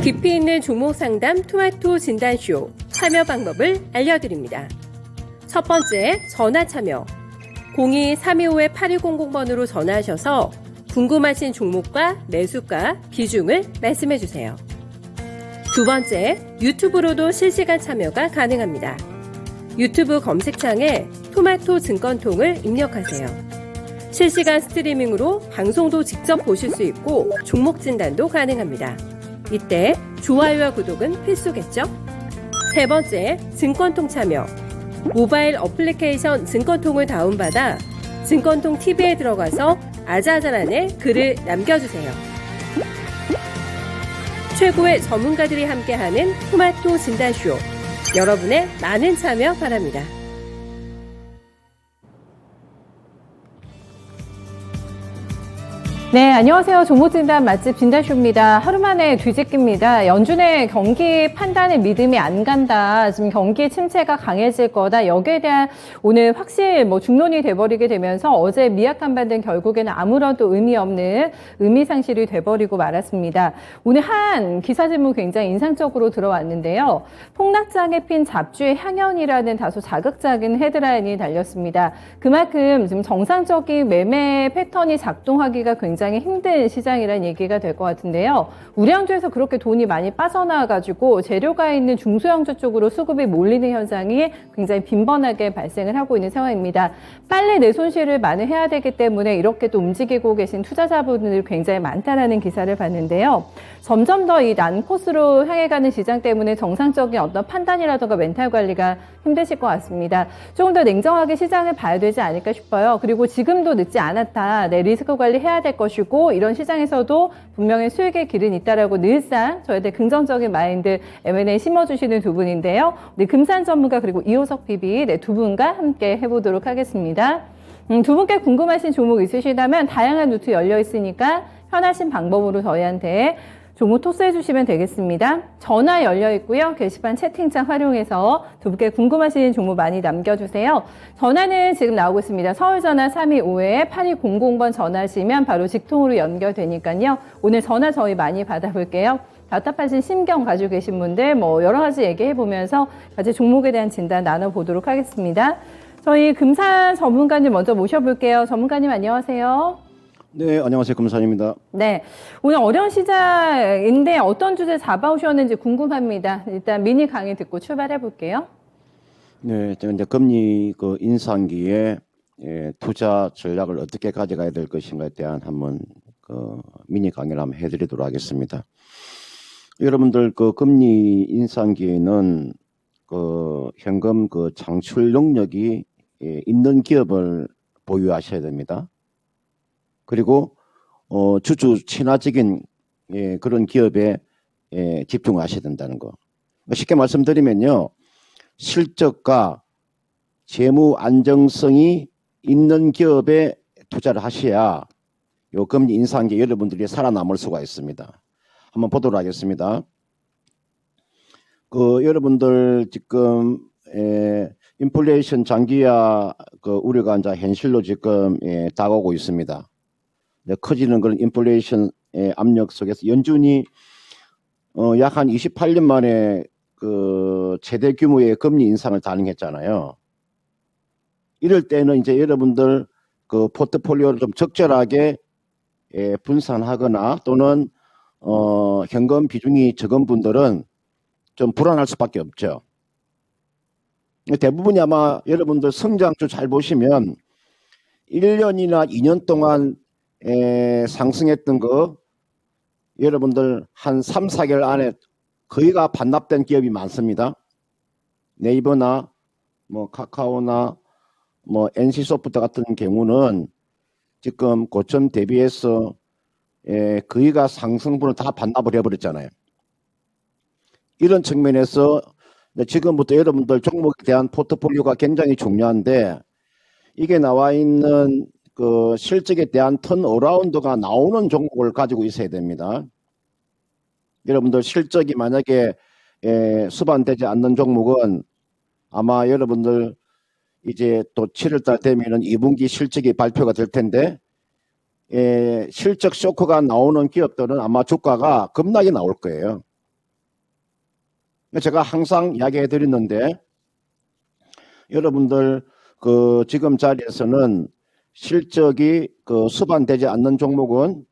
깊이 있는 종목 상담 토마토 진단쇼 참여 방법을 알려드립니다. 첫 번째, 전화 참여. 02-325-8200번으로 전화하셔서 궁금하신 종목과 매수가, 비중을 말씀해주세요. 두 번째, 유튜브로도 실시간 참여가 가능합니다. 유튜브 검색창에 토마토 증권통을 입력하세요. 실시간 스트리밍으로 방송도 직접 보실 수 있고 종목 진단도 가능합니다. 이때 좋아요와 구독은 필수겠죠? 세 번째, 증권통 참여. 모바일 어플리케이션 증권통을 다운받아 증권통 TV에 들어가서 아자아자란에 글을 남겨주세요. 최고의 전문가들이 함께하는 토마토 진단쇼. 여러분의 많은 참여 바랍니다. 네, 안녕하세요. 종목진단 맛집 진단쇼입니다. 하루 만에 뒤집기입니다. 연준의 경기 판단에 믿음이 안 간다. 지금 경기 침체가 강해질 거다. 여기에 대한 오늘 확실 중론이 돼버리게 되면서 어제 미약한 반등 결국에는 아무런 또 의미 없는 의미상실이 돼버리고 말았습니다. 오늘 한 기사 제목 굉장히 인상적으로 들어왔는데요. 폭락장에 핀 잡주의 향연이라는 다소 자극적인 헤드라인이 달렸습니다. 그만큼 지금 정상적인 매매 패턴이 작동하기가 굉장히 힘든 시장이라는 얘기가 될 것 같은데요. 우량주에서 그렇게 돈이 많이 빠져나와가지고 재료가 있는 중소형주 쪽으로 수급이 몰리는 현상이 굉장히 빈번하게 발생을 하고 있는 상황입니다. 빨리 내 손실을 만회해야 되기 때문에 이렇게 또 움직이고 계신 투자자분들이 굉장히 많다라는 기사를 봤는데요. 점점 더 이 난코스로 향해 가는 시장 때문에 정상적인 어떤 판단이라든가 멘탈 관리가 힘드실 것 같습니다. 조금 더 냉정하게 시장을 봐야 되지 않을까 싶어요. 그리고 지금도 늦지 않았다. 내 리스크 관리해야 될 것이고 이런 시장에서도 분명히 수익의 길은 있다라고 늘상 저희들 긍정적인 마인드 M&A 심어주시는 두 분인데요. 네, 금산 전문가 그리고 이호석 PB 두 분과 함께 해보도록 하겠습니다. 두 분께 궁금하신 종목 있으시다면 다양한 루트 열려 있으니까 편하신 방법으로 저희한테 종목 토스해 주시면 되겠습니다. 전화 열려 있고요. 게시판 채팅창 활용해서 두 분께 궁금하신 종목 많이 남겨주세요. 전화는 지금 나오고 있습니다. 서울전화 325-8200번 전화하시면 바로 직통으로 연결되니까요. 오늘 전화 저희 많이 받아볼게요. 답답하신 심경 가지고 계신 분들 여러 가지 얘기해보면서 같이 종목에 대한 진단 나눠보도록 하겠습니다. 저희 금산 전문가님 먼저 모셔볼게요. 전문가님 안녕하세요. 네, 안녕하세요. 금산입니다. 네, 오늘 어려운 시장인데 어떤 주제 잡아오셨는지 궁금합니다. 일단 미니 강의 듣고 출발해 볼게요. 네, 제가 이제 금리 인상기에 투자 전략을 어떻게 가져가야 될 것인가에 대한 한번 미니 강의를 한번 해드리도록 하겠습니다. 여러분들 금리 인상기에는 현금 창출 능력이 있는 기업을 보유하셔야 됩니다. 그리고 주주 친화적인 그런 기업에 집중하셔야 된다는 거. 쉽게 말씀드리면요. 실적과 재무 안정성이 있는 기업에 투자를 하셔야 요 금리 인상기에 여러분들이 살아남을 수가 있습니다. 한번 보도록 하겠습니다. 여러분들 지금 인플레이션 장기화 우려가 이제 현실로 지금 다가오고 있습니다. 커지는 그런 인플레이션의 압력 속에서 연준이 약 한 28년 만에 최대 규모의 금리 인상을 단행했잖아요. 이럴 때는 이제 여러분들 포트폴리오를 좀 적절하게 분산하거나 또는 현금 비중이 적은 분들은 좀 불안할 수밖에 없죠. 대부분이 아마 여러분들 성장주 잘 보시면 1년이나 2년 동안 상승했던 거 여러분들 한 3, 4개월 안에 거의가 반납된 기업이 많습니다. 네이버나 카카오나 NC소프트 같은 경우는 지금 고점 대비해서 거의가 상승분을 다 반납을 해버렸잖아요. 이런 측면에서 지금부터 여러분들 종목에 대한 포트폴리오가 굉장히 중요한데 이게 나와 있는 실적에 대한 턴어라운드가 나오는 종목을 가지고 있어야 됩니다. 여러분들 실적이 만약에 수반되지 않는 종목은 아마 여러분들 이제 또 7월달 되면은 2분기 실적이 발표가 될 텐데 실적 쇼크가 나오는 기업들은 아마 주가가 급락이 나올 거예요. 제가 항상 이야기해 드렸는데 여러분들 그 지금 자리에서는 실적이 그 수반되지 않는 종목은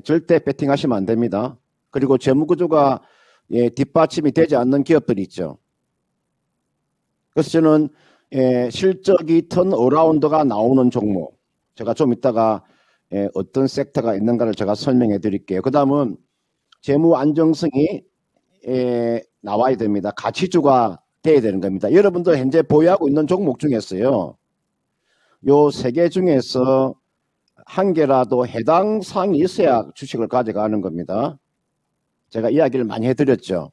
절대 배팅하시면 안 됩니다. 그리고 재무구조가 뒷받침이 되지 않는 기업들이 있죠. 그래서 저는 실적이 턴어라운드가 나오는 종목, 제가 좀 이따가 어떤 섹터가 있는가를 제가 설명해 드릴게요. 그 다음은 재무 안정성이 나와야 됩니다. 가치주가 돼야 되는 겁니다. 여러분들 현재 보유하고 있는 종목 중에서요, 요 세 개 중에서 한 개라도 해당 사항이 있어야 주식을 가져가는 겁니다. 제가 이야기를 많이 해드렸죠.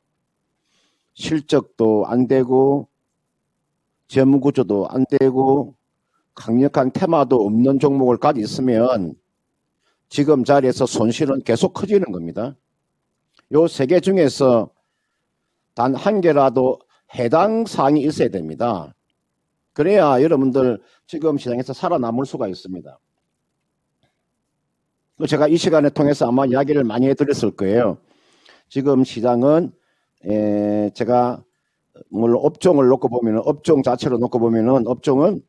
실적도 안 되고 재무구조도 안 되고 강력한 테마도 없는 종목을 가지고 있으면 지금 자리에서 손실은 계속 커지는 겁니다. 요 세 개 중에서 단 한 개라도 해당 사항이 있어야 됩니다. 그래야 여러분들 지금 시장에서 살아남을 수가 있습니다. 제가 이 시간을 통해서 아마 이야기를 많이 해드렸을 거예요. 지금 시장은 제가 물론 업종을 놓고 보면은, 업종 자체로 놓고 보면은, 업종은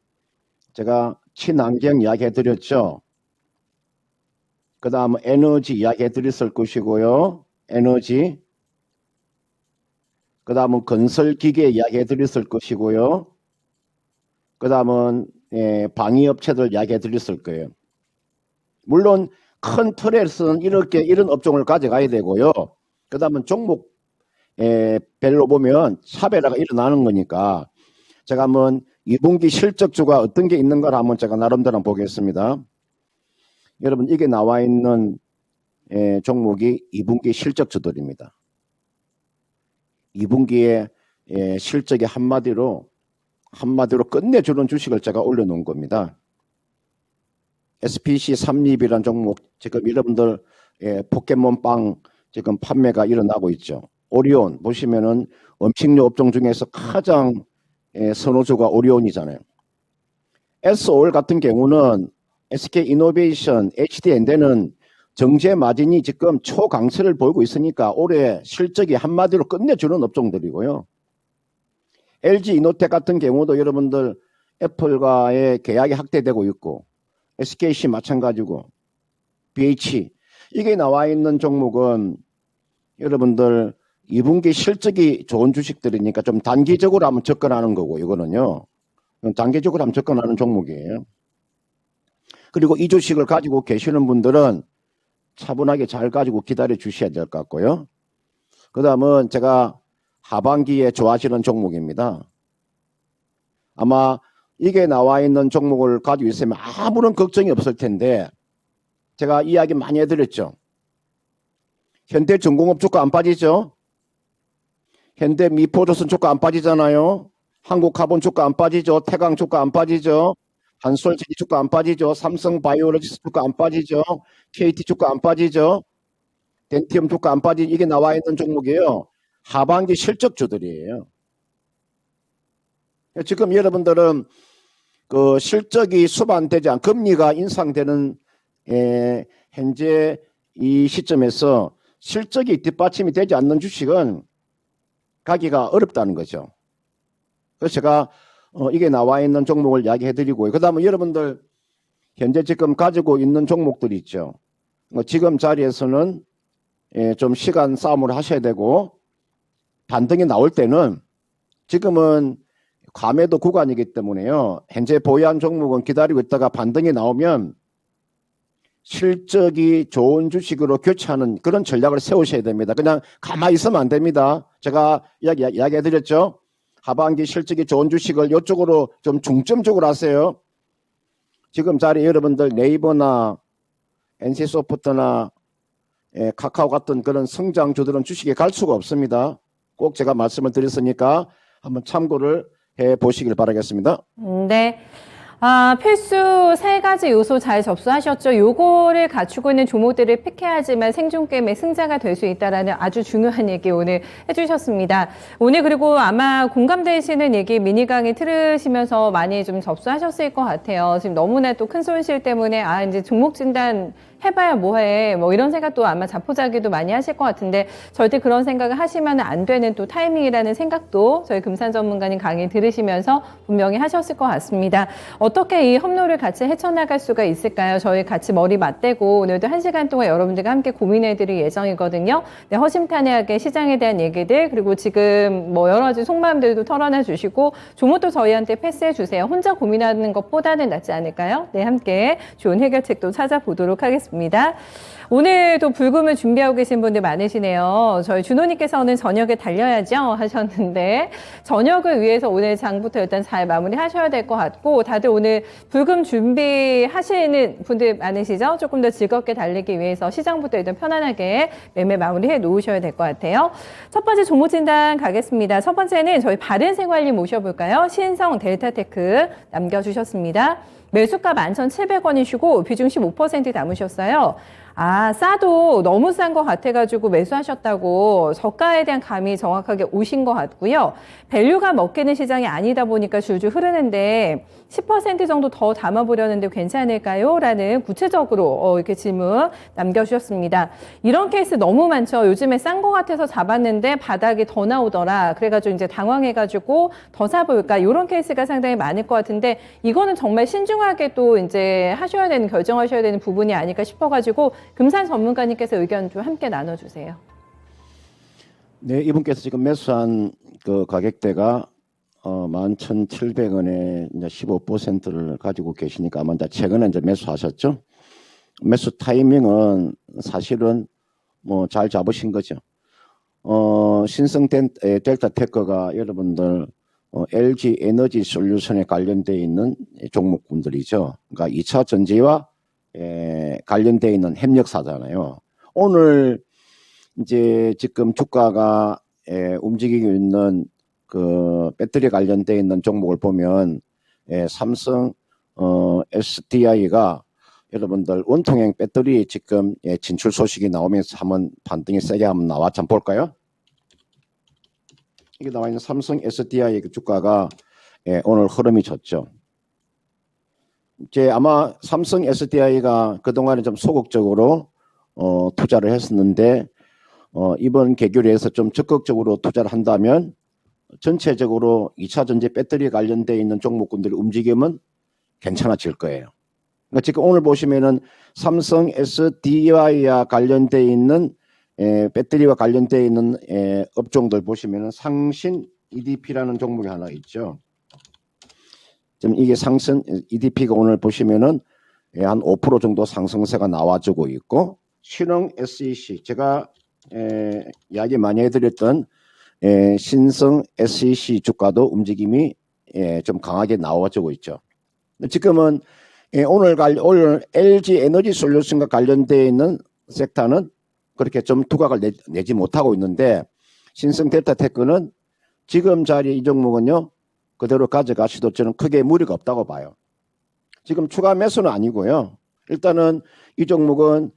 제가 친환경 이야기 해드렸죠. 그 다음 에너지 이야기 해드렸을 것이고요. 에너지. 그 다음은 건설기계 이야기 해드렸을 것이고요. 그 다음은 방위업체들 이야기 해드렸을 거예요. 물론 큰 틀에서는 이런 업종을 가져가야 되고요. 그 다음은 종목 별로 보면 차별화가 일어나는 거니까 제가 한번 2분기 실적주가 어떤 게 있는가를 한번 제가 나름대로 한번 보겠습니다. 여러분, 이게 나와 있는 종목이 2분기 실적주들입니다. 2분기에 실적이 한마디로 끝내주는 주식을 제가 올려놓은 겁니다. SPC 삼립이라는 종목, 지금 여러분들 포켓몬빵 지금 판매가 일어나고 있죠. 오리온 보시면은 음식료 업종 중에서 가장 선호주가 오리온이잖아요. SOL 같은 경우는 SK이노베이션, HDND는 정제 마진이 지금 초강세를 보이고 있으니까 올해 실적이 한마디로 끝내주는 업종들이고요. LG이노텍 같은 경우도 여러분들 애플과의 계약이 확대되고 있고, SKC 마찬가지고, BH 이게 나와 있는 종목은 여러분들 2분기 실적이 좋은 주식들이니까 좀 단기적으로 한번 접근하는 거고, 이거는요. 단기적으로 한번 접근하는 종목이에요. 그리고 이 주식을 가지고 계시는 분들은 차분하게 잘 가지고 기다려 주셔야 될 것 같고요. 그 다음은 제가 하반기에 좋아하시는 종목입니다. 아마 이게 나와 있는 종목을 가지고 있으면 아무런 걱정이 없을 텐데, 제가 이야기 많이 해드렸죠. 현대중공업 주가 안 빠지죠? 현대미포조선 주가 안 빠지잖아요. 한국카본 주가 안 빠지죠. 태강 주가 안 빠지죠. 한솔제니 주가 안 빠지죠. 삼성바이오로직스 주가 안 빠지죠. KT 주가 안 빠지죠. 덴티엄 주가 안 빠지죠. 이게 나와 있는 종목이에요. 하반기 실적주들이에요. 지금 여러분들은 그 실적이 수반되지 않고 금리가 인상되는 현재 이 시점에서 실적이 뒷받침이 되지 않는 주식은 가기가 어렵다는 거죠. 그래서 제가 이게 나와 있는 종목을 이야기해 드리고요. 그 다음에 여러분들 현재 지금 가지고 있는 종목들이 있죠. 지금 자리에서는 좀 시간 싸움을 하셔야 되고, 반등이 나올 때는 지금은 과매도 구간이기 때문에요. 현재 보유한 종목은 기다리고 있다가 반등이 나오면 실적이 좋은 주식으로 교체하는 그런 전략을 세우셔야 됩니다. 그냥 가만히 있으면 안 됩니다. 제가 이야기해 드렸죠. 하반기 실적이 좋은 주식을 이쪽으로 좀 중점적으로 하세요. 지금 자리 여러분들 네이버나 NC소프트나 카카오 같은 그런 성장주들은 주식에 갈 수가 없습니다. 꼭 제가 말씀을 드렸으니까 한번 참고를 해 보시길 바라겠습니다. 네. 필수 3가지 요소 잘 접수하셨죠? 요거를 갖추고 있는 종목들을 픽해야지만 생존게임의 승자가 될 수 있다라는 아주 중요한 얘기 오늘 해주셨습니다. 오늘 그리고 아마 공감되시는 얘기 미니 강의 들으시면서 많이 좀 접수하셨을 것 같아요. 지금 너무나 또 큰 손실 때문에 이제 종목 진단 해봐야 뭐해 뭐 이런 생각도 아마 자포자기도 많이 하실 것 같은데 절대 그런 생각을 하시면 안 되는 또 타이밍이라는 생각도 저희 금산 전문가님 강의 들으시면서 분명히 하셨을 것 같습니다. 어떻게 이 험로를 같이 헤쳐나갈 수가 있을까요? 저희 같이 머리 맞대고 오늘도 1시간 동안 여러분들과 함께 고민해드릴 예정이거든요. 네, 허심탄회하게 시장에 대한 얘기들 그리고 지금 뭐 여러 가지 속마음들도 털어놔 주시고 조목도 저희한테 패스해 주세요. 혼자 고민하는 것보다는 낫지 않을까요? 네, 함께 좋은 해결책도 찾아보도록 하겠습니다. 오늘도 불금을 준비하고 계신 분들 많으시네요. 저희 준호님께서 오늘 저녁에 달려야죠 하셨는데 저녁을 위해서 오늘 장부터 일단 잘 마무리하셔야 될 것 같고 다들 오늘 불금 준비하시는 분들 많으시죠? 조금 더 즐겁게 달리기 위해서 시장부터 일단 편안하게 매매 마무리해 놓으셔야 될 것 같아요. 첫 번째 종목 진단 가겠습니다. 첫 번째는 저희 바른생활님 모셔볼까요? 신성 델타테크 남겨주셨습니다. 매수가 11,700원이시고 비중 15% 남으셨어요. 아, 싸도 너무 싼 것 같아가지고 매수하셨다고 저가에 대한 감이 정확하게 오신 것 같고요. 밸류가 먹히는 시장이 아니다 보니까 줄줄 흐르는데 10% 정도 더 담아보려는데 괜찮을까요? 라는 구체적으로 이렇게 질문 남겨주셨습니다. 이런 케이스 너무 많죠. 요즘에 싼 것 같아서 잡았는데 바닥이 더 나오더라. 그래가지고 이제 당황해가지고 더 사볼까? 이런 케이스가 상당히 많을 것 같은데 이거는 정말 신중하게 또 이제 하셔야 되는, 결정하셔야 되는 부분이 아닐까 싶어가지고 금산 전문가님께서 의견 좀 함께 나눠주세요. 네, 이분께서 지금 매수한 그 가격대가 11,700원에 이제 15%를 가지고 계시니까 아마 최근에 이제 매수하셨죠. 매수 타이밍은 사실은 뭐 잘 잡으신 거죠. 신성 델타테크가 여러분들 LG 에너지 솔루션에 관련되어 있는 종목군들이죠. 그러니까 2차 전지와 관련되어 있는 협력사잖아요. 오늘 이제 지금 주가가 움직이고 있는 그 배터리 관련되어 있는 종목을 보면 삼성 SDI가 여러분들 원통형 배터리 지금 진출 소식이 나오면서 한번 반등이 세게 한번 나왔지 한번 볼까요? 이게 나와 있는 삼성 SDI 주가가 오늘 흐름이 좋죠. 이제 아마 삼성 SDI가 그동안에 좀 소극적으로 투자를 했었는데 이번 계기로 좀 적극적으로 투자를 한다면 전체적으로 2차 전지 배터리 관련되어 있는 종목군들의 움직임은 괜찮아질 거예요. 그러니까 지금 오늘 보시면은 삼성 SDI와 관련되어 있는 배터리와 관련되어 있는 업종들 보시면은 상신 EDP라는 종목이 하나 있죠. 지금 이게 상승 EDP가 오늘 보시면은 한 5% 정도 상승세가 나와주고 있고 신흥 SEC 제가 이야기 많이 해드렸던 신성 SEC 주가도 움직임이 좀 강하게 나와주고 있죠. 지금은 오늘 LG 에너지 솔루션과 관련되어 있는 섹터는 그렇게 좀 두각을 내지 못하고 있는데 신성 델타테크는 지금 자리 이 종목은요 그대로 가져가시도 저는 크게 무리가 없다고 봐요. 지금 추가 매수는 아니고요. 일단은 이 종목은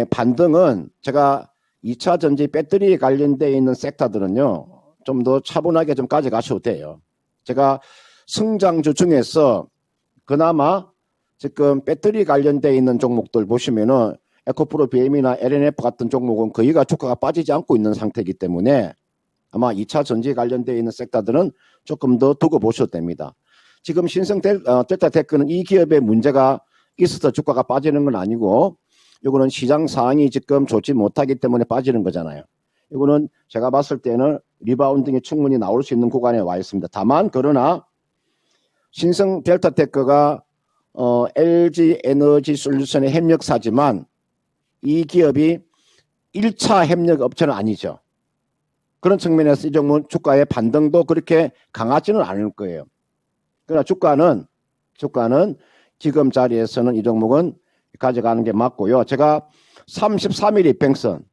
반등은 제가 2차 전지 배터리 관련되어 있는 섹터들은요 좀 더 차분하게 좀 가져가셔도 돼요. 제가 성장주 중에서 그나마 지금 배터리 관련되어 있는 종목들 보시면은 에코프로 BM이나 LNF 같은 종목은 거의가 주가가 빠지지 않고 있는 상태이기 때문에 아마 2차 전지 관련되어 있는 섹터들은 조금 더 두고 보셔도 됩니다. 지금 신성 델타테크는 이 기업의 문제가 있어서 주가가 빠지는 건 아니고 이거는 시장 상황이 지금 좋지 못하기 때문에 빠지는 거잖아요. 이거는 제가 봤을 때는 리바운딩이 충분히 나올 수 있는 구간에 와 있습니다. 다만 그러나 신성 델타테크가 LG 에너지 솔루션의 협력사지만 이 기업이 1차 협력 업체는 아니죠. 그런 측면에서 이 종목 주가의 반등도 그렇게 강하지는 않을 거예요. 그러나 주가는 지금 자리에서는 이 종목은 가져가는 게 맞고요. 제가 33일 이평선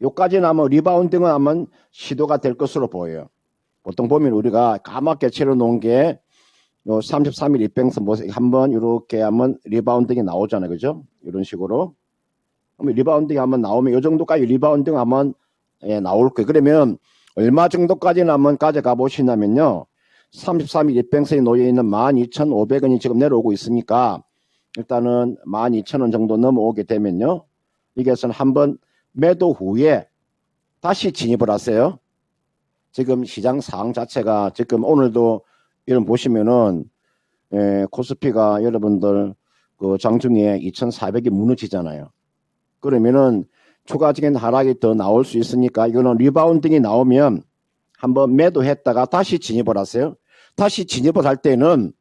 요까지는 아마 리바운딩은 아마 시도가 될 것으로 보여요. 보통 보면 우리가 까맣게 채워놓은 게 요 33일 이평선 한번 이렇게 한번 리바운딩이 나오잖아요. 그죠? 이런 식으로. 리바운딩이 한번 나오면 이 정도까지 리바운딩 한번 나올 거예요. 그러면 얼마 정도까지는 한번 가져가 보시냐면요. 33일 이평선이 놓여 있는 12,500원이 지금 내려오고 있으니까 일단은 12,000원 정도 넘어오게 되면요. 이것은 한번 매도 후에 다시 진입을 하세요. 지금 시장 상황 자체가 지금 오늘도 여러분 보시면은 코스피가 여러분들 그 장중에 2,400이 무너지잖아요. 그러면은 추가적인 하락이 더 나올 수 있으니까 이거는 리바운딩이 나오면 한번 매도했다가 다시 진입을 하세요. 다시 진입을 할 때는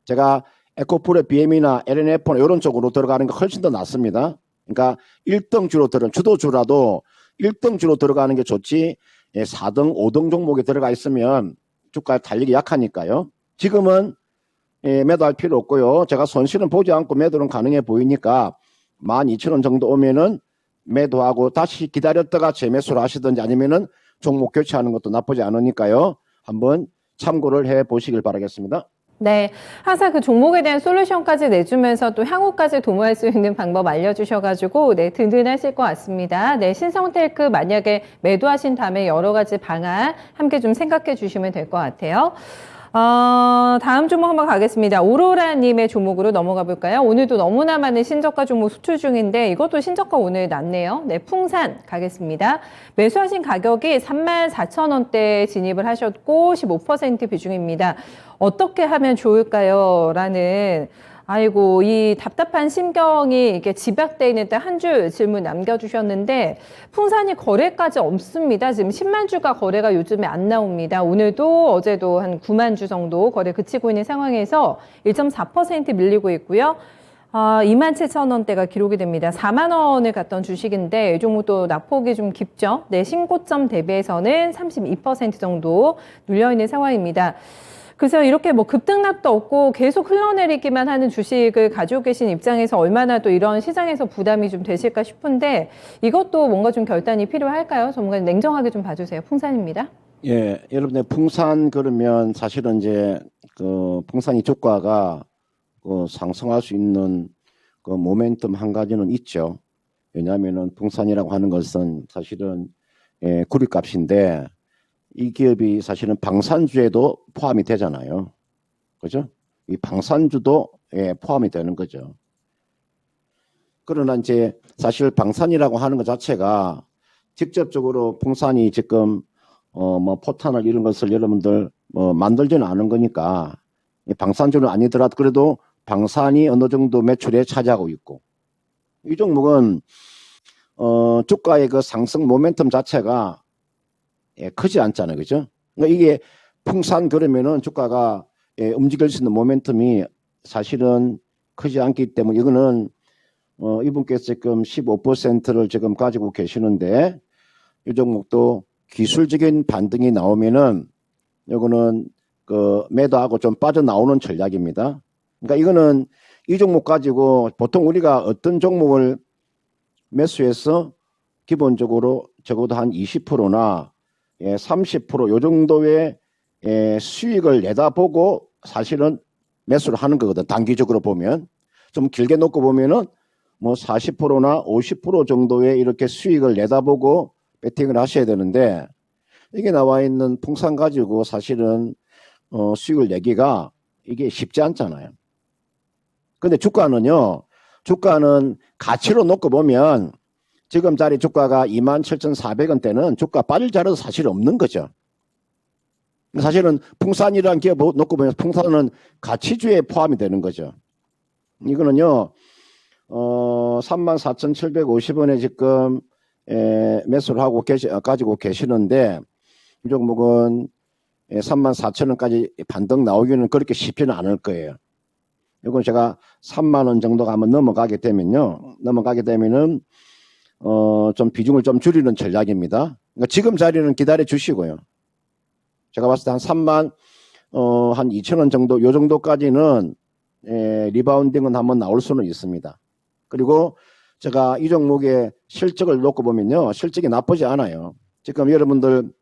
제가 에코프레 BM이나 LNF나 이런 쪽으로 들어가는 게 훨씬 더 낫습니다. 그러니까 1등주로 주도주라도 1등주로 들어가는 게 좋지 4등, 5등 종목에 들어가 있으면 주가 달리기 약하니까요. 지금은 매도할 필요 없고요. 제가 손실은 보지 않고 매도는 가능해 보이니까 12,000원 정도 오면은 매도하고 다시 기다렸다가 재매수를 하시든지 아니면은 종목 교체하는 것도 나쁘지 않으니까요. 한번 참고를 해 보시길 바라겠습니다. 네, 항상 그 종목에 대한 솔루션까지 내주면서 또 향후까지 도모할 수 있는 방법 알려주셔가지고 네, 든든하실 것 같습니다. 네, 신성텔크 만약에 매도하신 다음에 여러 가지 방안 함께 좀 생각해 주시면 될 것 같아요. 다음 종목 한번 가겠습니다. 오로라님의 종목으로 넘어가 볼까요? 오늘도 너무나 많은 신저가 종목 수출 중인데 이것도 신저가 오늘 났네요. 네, 풍산 가겠습니다. 매수하신 가격이 34,000원대에 진입을 하셨고 15% 비중입니다. 어떻게 하면 좋을까요? 라는 아이고 이 답답한 심경이 이렇게 집약되어 있는 때 한 줄 질문 남겨주셨는데 풍산이 거래까지 없습니다. 지금 10만 주가 거래가 요즘에 안 나옵니다. 오늘도 어제도 한 9만 주 정도 거래 그치고 있는 상황에서 1.4% 밀리고 있고요. 27,000원대가 기록이 됩니다. 4만 원을 갔던 주식인데 이 종목도 낙폭이 좀 깊죠. 네, 신고점 대비해서는 32% 정도 눌려있는 상황입니다. 그래서 이렇게 뭐 급등락도 없고 계속 흘러내리기만 하는 주식을 가지고 계신 입장에서 얼마나 또 이런 시장에서 부담이 좀 되실까 싶은데 이것도 뭔가 좀 결단이 필요할까요? 전문가님 냉정하게 좀 봐주세요. 풍산입니다. 예, 여러분들 풍산 그러면 사실은 이제 그 풍산이 주가가 상승할 수 있는 그 모멘텀 한 가지는 있죠. 왜냐하면은 풍산이라고 하는 것은 사실은 구리값인데 이 기업이 사실은 방산주에도 포함이 되잖아요. 그죠? 이 방산주도 포함이 되는 거죠. 그러나 이제 사실 방산이라고 하는 것 자체가 직접적으로 풍산이 지금 뭐 포탄을 이런 것을 여러분들 만들지는 않은 거니까 방산주는 아니더라도 그래도 방산이 어느 정도 매출에 차지하고 있고 이 종목은 주가의 그 상승 모멘텀 자체가 크지 않잖아요. 그죠? 그러니까 이게 풍산 그러면은 주가가 움직일 수 있는 모멘텀이 사실은 크지 않기 때문에 이거는 이분께서 지금 15%를 지금 가지고 계시는데 이 종목도 기술적인 반등이 나오면은 이거는 그 매도하고 좀 빠져나오는 전략입니다. 그러니까 이거는 이 종목 가지고 보통 우리가 어떤 종목을 매수해서 기본적으로 적어도 한 20%나 30% 요 정도의 수익을 내다보고 사실은 매수를 하는 거거든. 단기적으로 보면 좀 길게 놓고 보면은 뭐 40%나 50% 정도의 이렇게 수익을 내다보고 배팅을 하셔야 되는데 이게 나와 있는 풍산 가지고 사실은 수익을 내기가 이게 쉽지 않잖아요. 근데 주가는 가치로 놓고 보면 지금 자리 주가가 27,400원대는 주가 빠질 자리도 사실 없는 거죠. 사실은 풍산이라는 기업 놓고 보면 풍산은 가치주에 포함이 되는 거죠. 이거는요, 34,750원에 지금 매수를 하고 가지고 계시는데 이 종목은 34,000원까지 반등 나오기는 그렇게 쉽지는 않을 거예요. 이건 제가 3만 원 정도가 한번 넘어가게 되면은 좀 비중을 좀 줄이는 전략입니다. 그러니까 지금 자리는 기다려 주시고요. 제가 봤을 때 한 3만 한 2,000원 정도 요 정도까지는 리바운딩은 한번 나올 수는 있습니다. 그리고 제가 이 종목의 실적을 놓고 보면요. 실적이 나쁘지 않아요. 지금 여러분들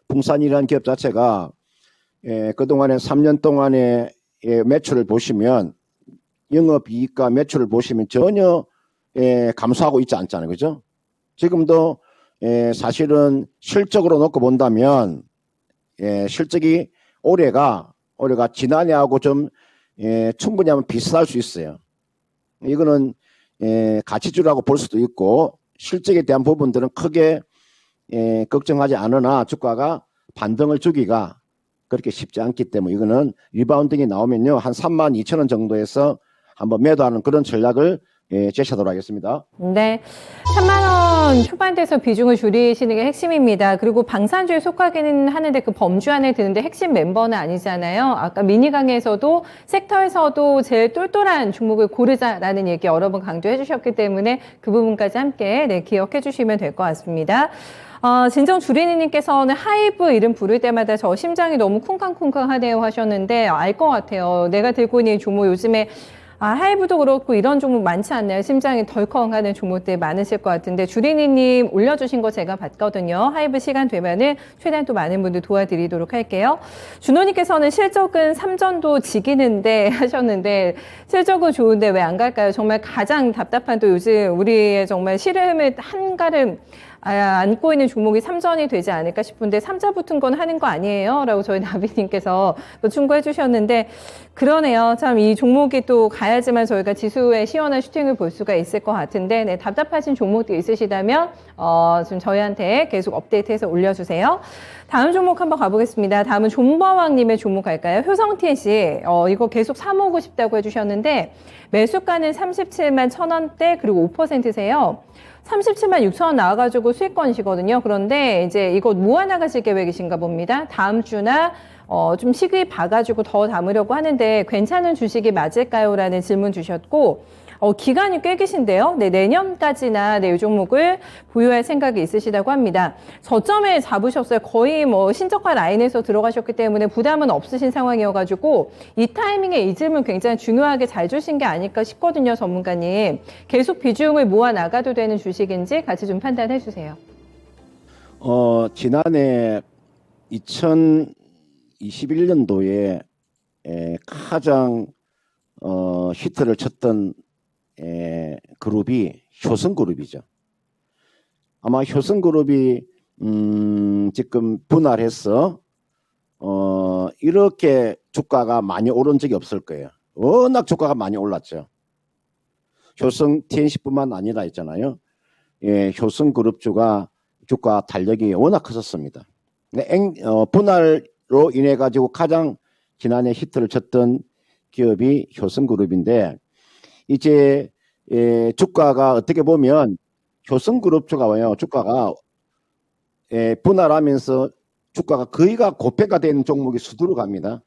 풍산이라는 기업 자체가 그동안에 3년 동안의 매출을 보시면 영업이익과 매출을 보시면 전혀 감소하고 있지 않잖아요. 그죠? 지금도 사실은 실적으로 놓고 본다면 실적이 올해가 지난해하고 좀 충분히 하면 비슷할 수 있어요. 이거는 가치주라고 볼 수도 있고 실적에 대한 부분들은 크게 걱정하지 않으나 주가가 반등을 주기가 그렇게 쉽지 않기 때문에 이거는 리바운딩이 나오면요 한 32,000원 정도에서 한번 매도하는 그런 전략을 제시하도록 하겠습니다. 네. 3만 원 초반대에서 비중을 줄이시는 게 핵심입니다. 그리고 방산주에 속하기는 하는데 그 범주 안에 드는데 핵심 멤버는 아니잖아요. 아까 미니 강의에서도 섹터에서도 제일 똘똘한 종목을 고르자라는 얘기 여러 번 강조해 주셨기 때문에 그 부분까지 함께 기억해 주시면 될 것 같습니다. 진정 주린이님께서는 하이브 이름 부를 때마다 저 심장이 너무 쿵쾅쿵쾅하네요 하셨는데 알 것 같아요. 내가 들고 있는 종목 요즘에 하이브도 그렇고 이런 종목 많지 않나요? 심장이 덜컹하는 종목들 많으실 것 같은데 주린이님 올려주신 거 제가 봤거든요. 하이브 시간 되면은 최대한 또 많은 분들 도와드리도록 할게요. 준호님께서는 실적은 3전도 지기는데 하셨는데 실적은 좋은데 왜 안 갈까요? 정말 가장 답답한 또 요즘 우리의 정말 시름을 한가름 안고 있는 종목이 3전이 되지 않을까 싶은데 3자 붙은 건 하는 거 아니에요? 라고 저희 나비님께서 또 충고해 주셨는데 그러네요. 참 이 종목이 또 가야지만 저희가 지수의 시원한 슈팅을 볼 수가 있을 것 같은데 답답하신 종목도 있으시다면 좀 저희한테 계속 업데이트해서 올려주세요. 다음 종목 한번 가보겠습니다. 다음은 존버왕님의 종목 갈까요? 효성TNC 이거 계속 사모으고 싶다고 해주셨는데 매수가는 37만 1,000원대 그리고 5%세요. 37만 6천 원 나와가지고 수익권이시거든요. 그런데 이제 이거 모아나가실 계획이신가 봅니다. 다음 주나 좀 시기 봐가지고 더 담으려고 하는데 괜찮은 주식이 맞을까요? 라는 질문 주셨고 기간이 꽤 기신데요. 네, 내년까지나 이 종목을 보유할 생각이 있으시다고 합니다. 저점에 잡으셨어요. 거의 뭐 신저가 라인에서 들어가셨기 때문에 부담은 없으신 상황이어가지고 이 타이밍에 이 질문 굉장히 중요하게 잘 주신 게 아닐까 싶거든요. 전문가님. 계속 비중을 모아 나가도 되는 주식인지 같이 좀 판단해 주세요. 지난해 2021년도에 가장 히트를 쳤던 그룹이 효성그룹이죠. 아마 효성그룹이 지금 분할해서 이렇게 주가가 많이 오른 적이 없을 거예요. 워낙 주가가 많이 올랐죠. 효성 TNC뿐만 아니라 있잖아요. 효성그룹주가 주가 탄력이 워낙 컸었습니다. 분할로 인해 가지고 가장 지난해 히트를 쳤던 기업이 효성그룹인데 이제 주가가 어떻게 보면 효성그룹주가 와요. 주가가 분할하면서 주가가 거의가 고평가된 종목이 수두로 갑니다.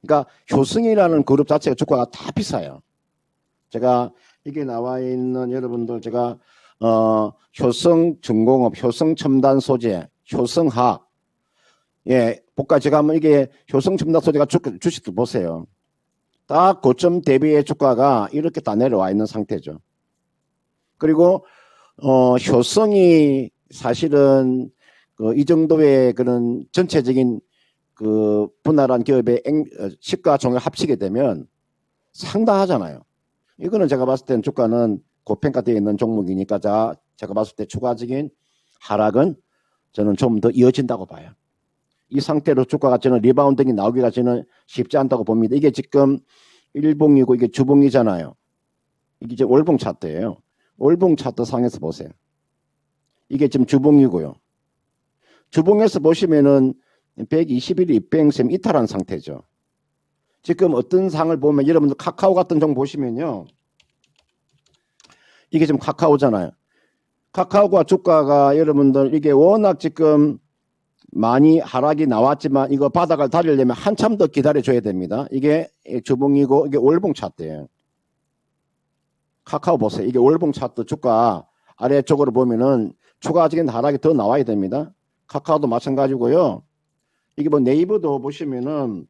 그러니까 효성이라는 그룹 자체가 주가가 다 비싸요. 제가 이게 나와 있는 여러분들 제가 효성중공업, 효성첨단소재, 효성화 볼까 제가 한번 이게 효성첨단소재가 주식들 보세요. 딱 고점 대비의 주가가 이렇게 다 내려와 있는 상태죠. 그리고 효성이 사실은 이 정도의 그런 전체적인 그 분할한 기업의 시가총액 합치게 되면 상당하잖아요. 이거는 제가 봤을 때는 주가는 고평가되어 있는 종목이니까 제가 봤을 때 추가적인 하락은 저는 좀 더 이어진다고 봐요. 이 상태로 주가가 저는 리바운딩이 나오기가 저는 쉽지 않다고 봅니다. 이게 지금 일봉이고 이게 주봉이잖아요. 이게 이제 월봉 차트예요. 월봉 차트 상에서 보세요. 이게 지금 주봉이고요. 주봉에서 보시면은 121일 입뱅셈 이탈한 상태죠. 지금 어떤 상을 보면 여러분들 카카오 같은 종 보시면요. 이게 지금 카카오잖아요. 카카오가 주가가 여러분들 이게 워낙 지금 많이 하락이 나왔지만 이거 바닥을 다리려면 한참 더 기다려줘야 됩니다. 이게 주봉이고 이게 월봉 차트예요. 카카오 보세요. 이게 월봉 차트 주가 아래쪽으로 보면은 추가적인 하락이 더 나와야 됩니다. 카카오도 마찬가지고요. 이게 뭐 네이버도 보시면은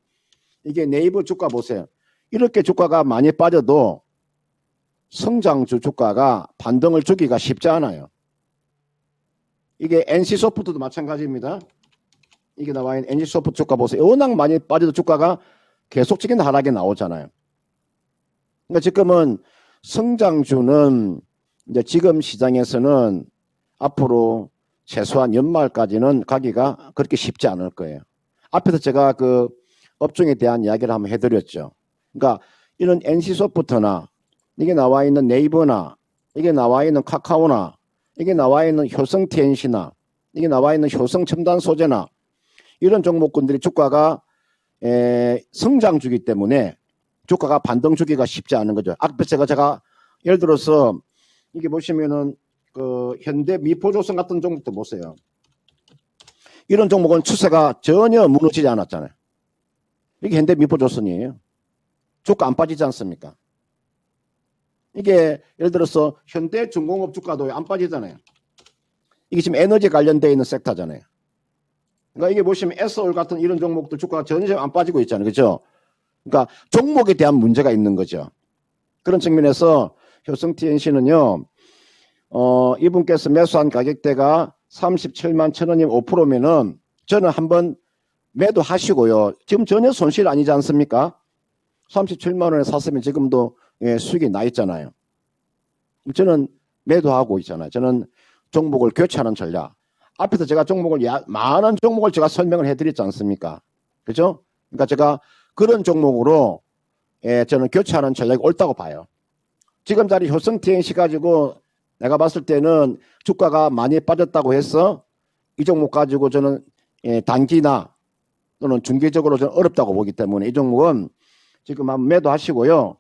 이게 네이버 주가 보세요. 이렇게 주가가 많이 빠져도 성장주 주가가 반등을 주기가 쉽지 않아요. 이게 NC소프트도 마찬가지입니다. 이게 나와 있는 NC소프트 주가 보세요. 워낙 많이 빠져도 주가가 계속적인 하락이 나오잖아요. 그러니까 지금은 성장주는 이제 지금 시장에서는 앞으로 최소한 연말까지는 가기가 그렇게 쉽지 않을 거예요. 앞에서 제가 그 업종에 대한 이야기를 한번 해드렸죠. 그러니까 이런 NC소프트나 이게 나와 있는 네이버나 이게 나와 있는 카카오나 이게 나와 있는 효성 TNC나 이게 나와 있는 효성 첨단 소재나 이런 종목군들이 주가가 성장주기 때문에 주가가 반등주기가 쉽지 않은 거죠. 앞에 제가 예를 들어서 이게 보시면은 그 현대 미포조선 같은 종목도 보세요. 이런 종목은 추세가 전혀 무너지지 않았잖아요. 이게 현대 미포조선이에요. 주가 안 빠지지 않습니까? 이게 예를 들어서 현대중공업 주가도 안 빠지잖아요. 이게 지금 에너지 관련되어 있는 섹터잖아요. 그러니까 이게 보시면 S올 같은 이런 종목도 주가가 전혀 안 빠지고 있잖아요. 그렇죠? 그러니까 종목에 대한 문제가 있는 거죠. 그런 측면에서 효성 TNC는요. 이분께서 매수한 가격대가 37만 1,000원이면 5%면은 저는 한번 매도하시고요. 지금 전혀 손실 아니지 않습니까? 37만 원에 샀으면 지금도 수익이 나 있잖아요. 저는 매도하고 있잖아요. 저는 종목을 교체하는 전략. 앞에서 제가 종목을 많은 종목을 제가 설명을 해드렸지 않습니까? 그죠? 그러니까 제가 그런 종목으로 저는 교체하는 전략이 옳다고 봐요. 지금 자리 효성 TNC 가지고 내가 봤을 때는 주가가 많이 빠졌다고 해서 이 종목 가지고 저는 단기나 또는 중기적으로 저는 어렵다고 보기 때문에 이 종목은 지금 한번 매도하시고요.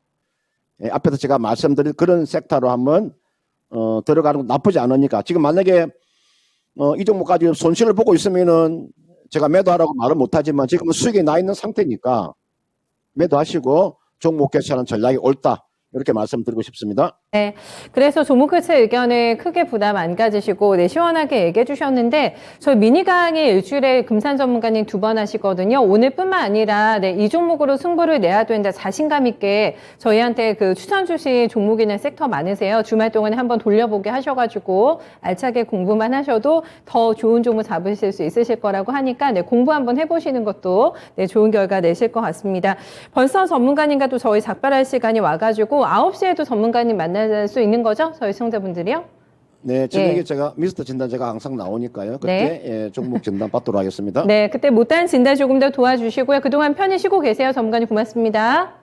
앞에서 제가 말씀드린 그런 섹터로 한번 들어가는 건 나쁘지 않으니까 지금 만약에 이 종목 가지고 손실을 보고 있으면은 제가 매도하라고 말은 못하지만 지금은 수익이 나 있는 상태니까 매도하시고 종목 교체하는 전략이 옳다. 이렇게 말씀드리고 싶습니다. 네, 그래서 종목 교체 의견을 크게 부담 안 가지시고 시원하게 얘기해 주셨는데 저희 미니 강의 일주일에 금산 전문가님 2번 하시거든요. 오늘뿐만 아니라 이 종목으로 승부를 내야 된다 자신감 있게 저희한테 그 추천 주신 종목이나 섹터 많으세요. 주말 동안에 한번 돌려보게 하셔가지고 알차게 공부만 하셔도 더 좋은 종목 잡으실 수 있으실 거라고 하니까 공부 한번 해보시는 것도 좋은 결과 내실 것 같습니다. 벌써 전문가님과 또 저희 작별할 시간이 와가지고 9시에도 전문가님 만날 수 있는 거죠? 저희 시청자분들이요? 네, 저녁에 제가 미스터 진단 제가 항상 나오니까요. 그때 종목 진단 받도록 하겠습니다. 네, 그때 못다한 진단 조금 더 도와주시고요. 그동안 편히 쉬고 계세요. 전문가님 고맙습니다.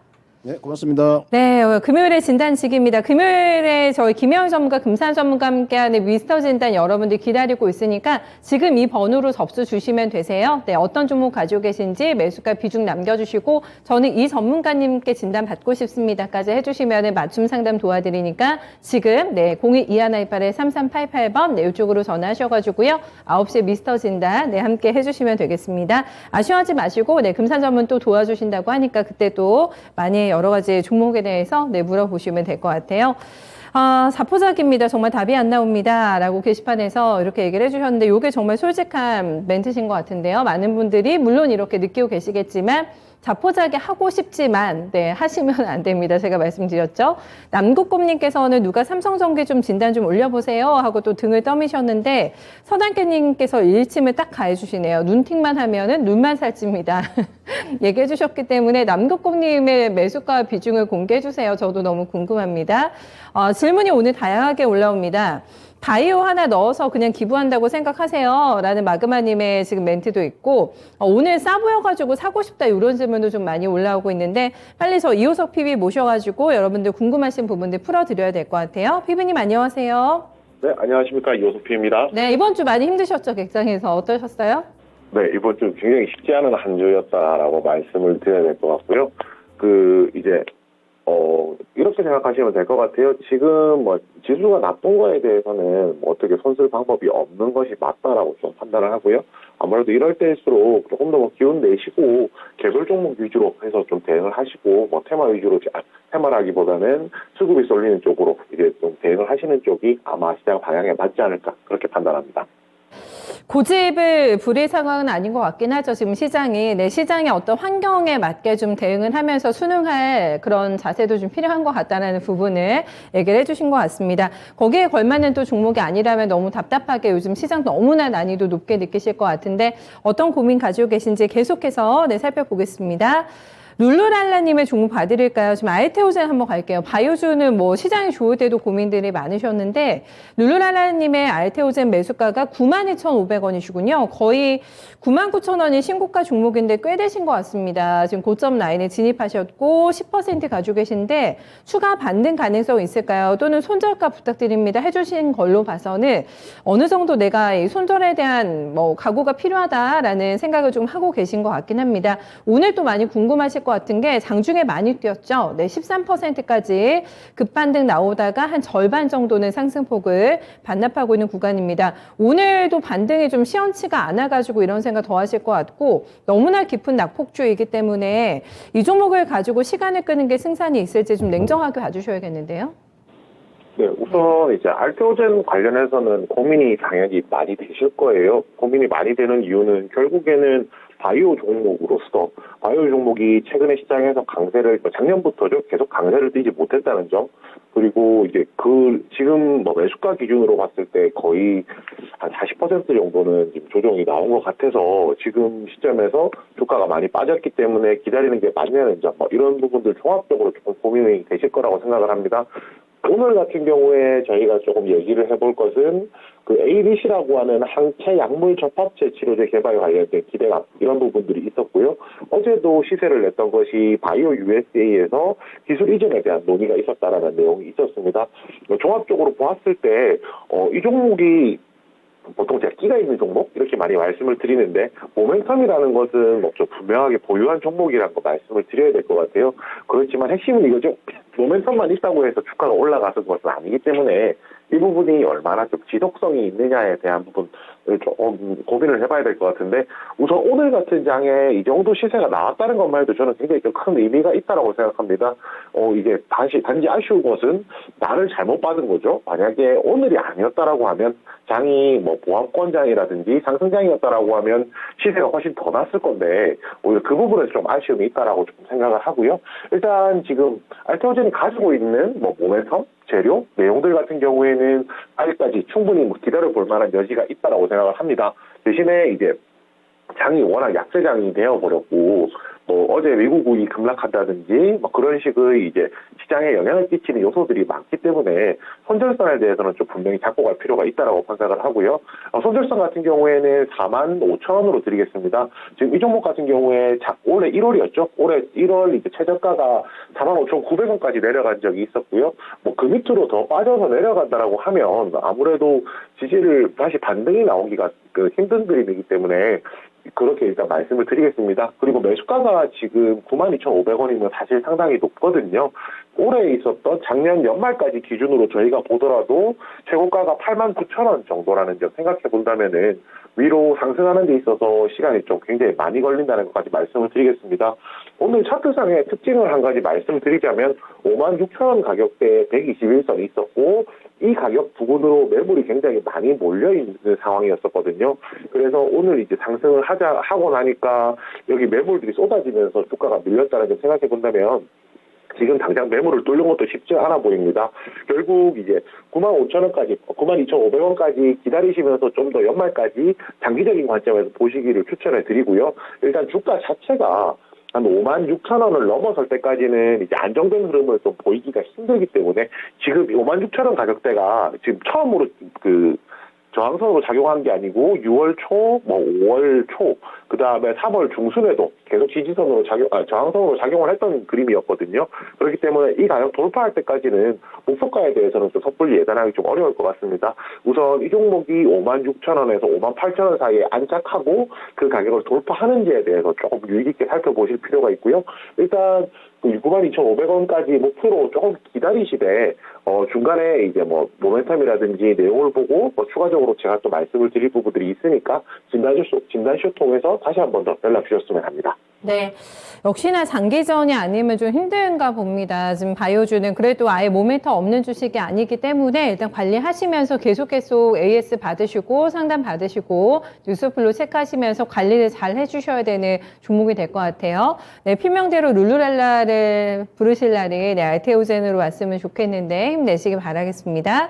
네, 고맙습니다. 네, 금요일에 진단직입니다. 금요일에 저희 김혜원 전문가, 금산 전문가 함께하는 미스터 진단 여러분들 기다리고 있으니까 지금 이 번호로 접수 주시면 되세요. 네, 어떤 종목 가지고 계신지 매수가 비중 남겨주시고 저는 이 전문가님께 진단 받고 싶습니다까지 해주시면 맞춤 상담 도와드리니까 지금 022118-3388번 이쪽으로 전화하셔가지고요. 9시에 미스터 진단 함께 해주시면 되겠습니다. 아쉬워하지 마시고 금산 전문 또 도와주신다고 하니까 그때 또 많이 여러 가지 종목에 대해서 물어보시면 될 것 같아요. 자포자기입니다. 정말 답이 안 나옵니다. 라고 게시판에서 이렇게 얘기를 해주셨는데 이게 정말 솔직한 멘트신 것 같은데요. 많은 분들이 물론 이렇게 느끼고 계시겠지만 자포자기 하고 싶지만 하시면 안 됩니다. 제가 말씀드렸죠. 남국곰님께서는 누가 삼성전기 좀 진단 좀 올려보세요 하고 또 등을 떠미셨는데 서단계님께서 일침을 딱 가해주시네요. 눈팅만 하면은 눈만 살찝니다. 얘기해 주셨기 때문에 남국곰님의 매수가 비중을 공개해 주세요. 저도 너무 궁금합니다. 질문이 오늘 다양하게 올라옵니다. 바이오 하나 넣어서 그냥 기부한다고 생각하세요. 라는 마그마님의 지금 멘트도 있고 오늘 싸 보여가지고 사고 싶다 이런 질문도 좀 많이 올라오고 있는데 빨리 저 이호석 PB 모셔가지고 여러분들 궁금하신 부분들 풀어드려야 될 것 같아요. PB님 안녕하세요. 네, 안녕하십니까. 이호석 PB입니다. 네, 이번 주 많이 힘드셨죠? 객장에서 어떠셨어요? 네, 이번 주 굉장히 쉽지 않은 한 주였다라고 말씀을 드려야 될 것 같고요. 이렇게 생각하시면 될 것 같아요. 지금 지수가 나쁜 거에 대해서는 어떻게 손쓸 방법이 없는 것이 맞다라고 좀 판단을 하고요. 아무래도 이럴 때일수록 조금 더 기운 내시고 개별 종목 위주로 해서 좀 대응을 하시고 테마 위주로 테마라기보다는 수급이 쏠리는 쪽으로 이제 좀 대응을 하시는 쪽이 아마 시장 방향에 맞지 않을까 그렇게 판단합니다. 고집을 부릴 상황은 아닌 것 같긴 하죠. 지금 시장이 시장의 어떤 환경에 맞게 좀 대응을 하면서 순응할 그런 자세도 좀 필요한 것 같다는 부분을 얘기를 해주신 것 같습니다. 거기에 걸맞는 또 종목이 아니라면 너무 답답하게 요즘 시장 너무나 난이도 높게 느끼실 것 같은데 어떤 고민 가지고 계신지 계속해서 살펴보겠습니다. 룰루랄라님의 종목 봐드릴까요? 지금 알테오젠 한번 갈게요. 바이오주는 뭐 시장이 좋을 때도 고민들이 많으셨는데 룰루랄라님의 알테오젠 매수가가 92,500원이시군요. 거의 99,000원이 신고가 종목인데 꽤 되신 것 같습니다. 지금 고점 라인에 진입하셨고 10% 가지고 계신데 추가 반등 가능성 있을까요? 또는 손절가 부탁드립니다. 해주신 걸로 봐서는 어느 정도 내가 이 손절에 대한 뭐 각오가 필요하다라는 생각을 좀 하고 계신 것 같긴 합니다. 오늘 또 많이 궁금하실 것 같은 게 장중에 많이 뛰었죠. 네, 13%까지 급반등 나오다가 한 절반 정도는 상승폭을 반납하고 있는 구간입니다. 오늘도 반등이 좀 시원치가 않아가지고 이런 생각 더 하실 것 같고 너무나 깊은 낙폭주이기 때문에 이 종목을 가지고 시간을 끄는 게 승산이 있을지 좀 냉정하게 봐주셔야겠는데요. 네, 우선 이제 알테오젠 관련해서는 고민이 당연히 많이 되실 거예요. 고민이 많이 되는 이유는 결국에는 바이오 종목으로서 바이오 종목이 최근에 시장에서 강세를 작년부터죠 계속 강세를 띄지 못했다는 점, 그리고 이제 지금 뭐 매수가 기준으로 봤을 때 거의 한 40% 정도는 지금 조정이 나온 것 같아서 지금 시점에서 주가가 많이 빠졌기 때문에 기다리는 게 맞냐는 점, 이런 부분들 종합적으로 조금 고민이 되실 거라고 생각을 합니다. 오늘 같은 경우에 저희가 조금 얘기를 해볼 것은 그 ADC라고 하는 항체 약물 접합체 치료제 개발 관련된 기대감, 이런 부분들이 있었고요. 어제도 시세를 냈던 것이 바이오 USA에서 기술 이전에 대한 논의가 있었다라는 내용이 있었습니다. 종합적으로 보았을 때 이 종목이 보통 제가 끼가 있는 종목 이렇게 많이 말씀을 드리는데 모멘텀이라는 것은 좀 분명하게 보유한 종목이라는 거 말씀을 드려야 될 것 같아요. 그렇지만 핵심은 이거죠. 모멘텀만 있다고 해서 주가가 올라가는 것은 아니기 때문에 이 부분이 얼마나 좀 지속성이 있느냐에 대한 부분을 좀 고민을 해봐야 될 것 같은데, 우선 오늘 같은 장에 이 정도 시세가 나왔다는 것만 해도 저는 굉장히 좀 큰 의미가 있다라고 생각합니다. 이게 단지 아쉬운 것은 날을 잘못 받은 거죠. 만약에 오늘이 아니었다라고 하면 장이 뭐 보합권장이라든지 상승장이었다라고 하면 시세가 훨씬 더 났을 건데 오히려 그 부분에서 좀 아쉬움이 있다라고 좀 생각을 하고요. 일단 지금 알테오젠이 가지고 있는 뭐 모멘텀, 재료, 내용들 같은 경우에는 아직까지 충분히 기다려 볼 만한 여지가 있다라고 생각을 합니다. 대신에 이제 장이 워낙 약세장이 되어버렸고, 어제 미국이 급락한다든지, 그런 식의 이제 시장에 영향을 끼치는 요소들이 많기 때문에 손절선에 대해서는 좀 분명히 잡고 갈 필요가 있다라고 판단을 하고요. 손절선 같은 경우에는 45,000원으로 드리겠습니다. 지금 이 종목 같은 경우에 올해 1월이었죠. 올해 1월 이제 최저가가 45,900원까지 내려간 적이 있었고요. 그 밑으로 더 빠져서 내려간다라고 하면 아무래도 지지를 다시 반등이 나오기가 힘든 그림이기 때문에 그렇게 일단 말씀을 드리겠습니다. 그리고 매수가가 지금 92,500원이면 사실 상당히 높거든요. 올해 있었던 작년 연말까지 기준으로 저희가 보더라도 최고가가 89,000원 정도라는 점 생각해 본다면은 위로 상승하는 데 있어서 시간이 좀 굉장히 많이 걸린다는 것까지 말씀을 드리겠습니다. 오늘 차트상의 특징을 한 가지 말씀드리자면 56,000원 가격대에 121선이 있었고 이 가격 부분으로 매물이 굉장히 많이 몰려있는 상황이었었거든요. 그래서 오늘 이제 상승을 하고 나니까 여기 매물들이 쏟아지면서 주가가 밀렸다는 점 생각해 본다면 지금 당장 매물을 뚫는 것도 쉽지 않아 보입니다. 결국 이제 95,000원까지, 92,500원까지 기다리시면서 좀 더 연말까지 장기적인 관점에서 보시기를 추천해 드리고요. 일단 주가 자체가 한 56,000원을 넘어설 때까지는 이제 안정된 흐름을 좀 보이기가 힘들기 때문에 지금 56,000원 가격대가 지금 처음으로 저항선으로 작용한 게 아니고 6월 초, 5월 초, 그 다음에 3월 중순에도 계속 지지선으로 저항선으로 작용을 했던 그림이었거든요. 그렇기 때문에 이 가격 돌파할 때까지는 목표가에 대해서는 좀 섣불리 예단하기 좀 어려울 것 같습니다. 우선 이 종목이 56,000원에서 58,000원 사이에 안착하고 그 가격을 돌파하는지에 대해서 조금 유의 깊게 살펴보실 필요가 있고요. 일단 92,500원까지 목표로 조금 기다리시되 중간에 이제 모멘텀이라든지 내용을 보고 추가적으로 제가 또 말씀을 드릴 부분들이 있으니까 진단쇼 통해서 다시 한 번 더 연락 주셨으면 합니다. 네, 역시나 장기전이 아니면 좀 힘든가 봅니다. 지금 바이오주는 그래도 아예 모멘텀 없는 주식이 아니기 때문에 일단 관리하시면서 계속 AS 받으시고 상담 받으시고 뉴스플로 체크하시면서 관리를 잘 해주셔야 되는 종목이 될 것 같아요. 네, 필명대로 룰루랄라를 부르실 날이 알테오젠으로 왔으면 좋겠는데 힘내시기 바라겠습니다.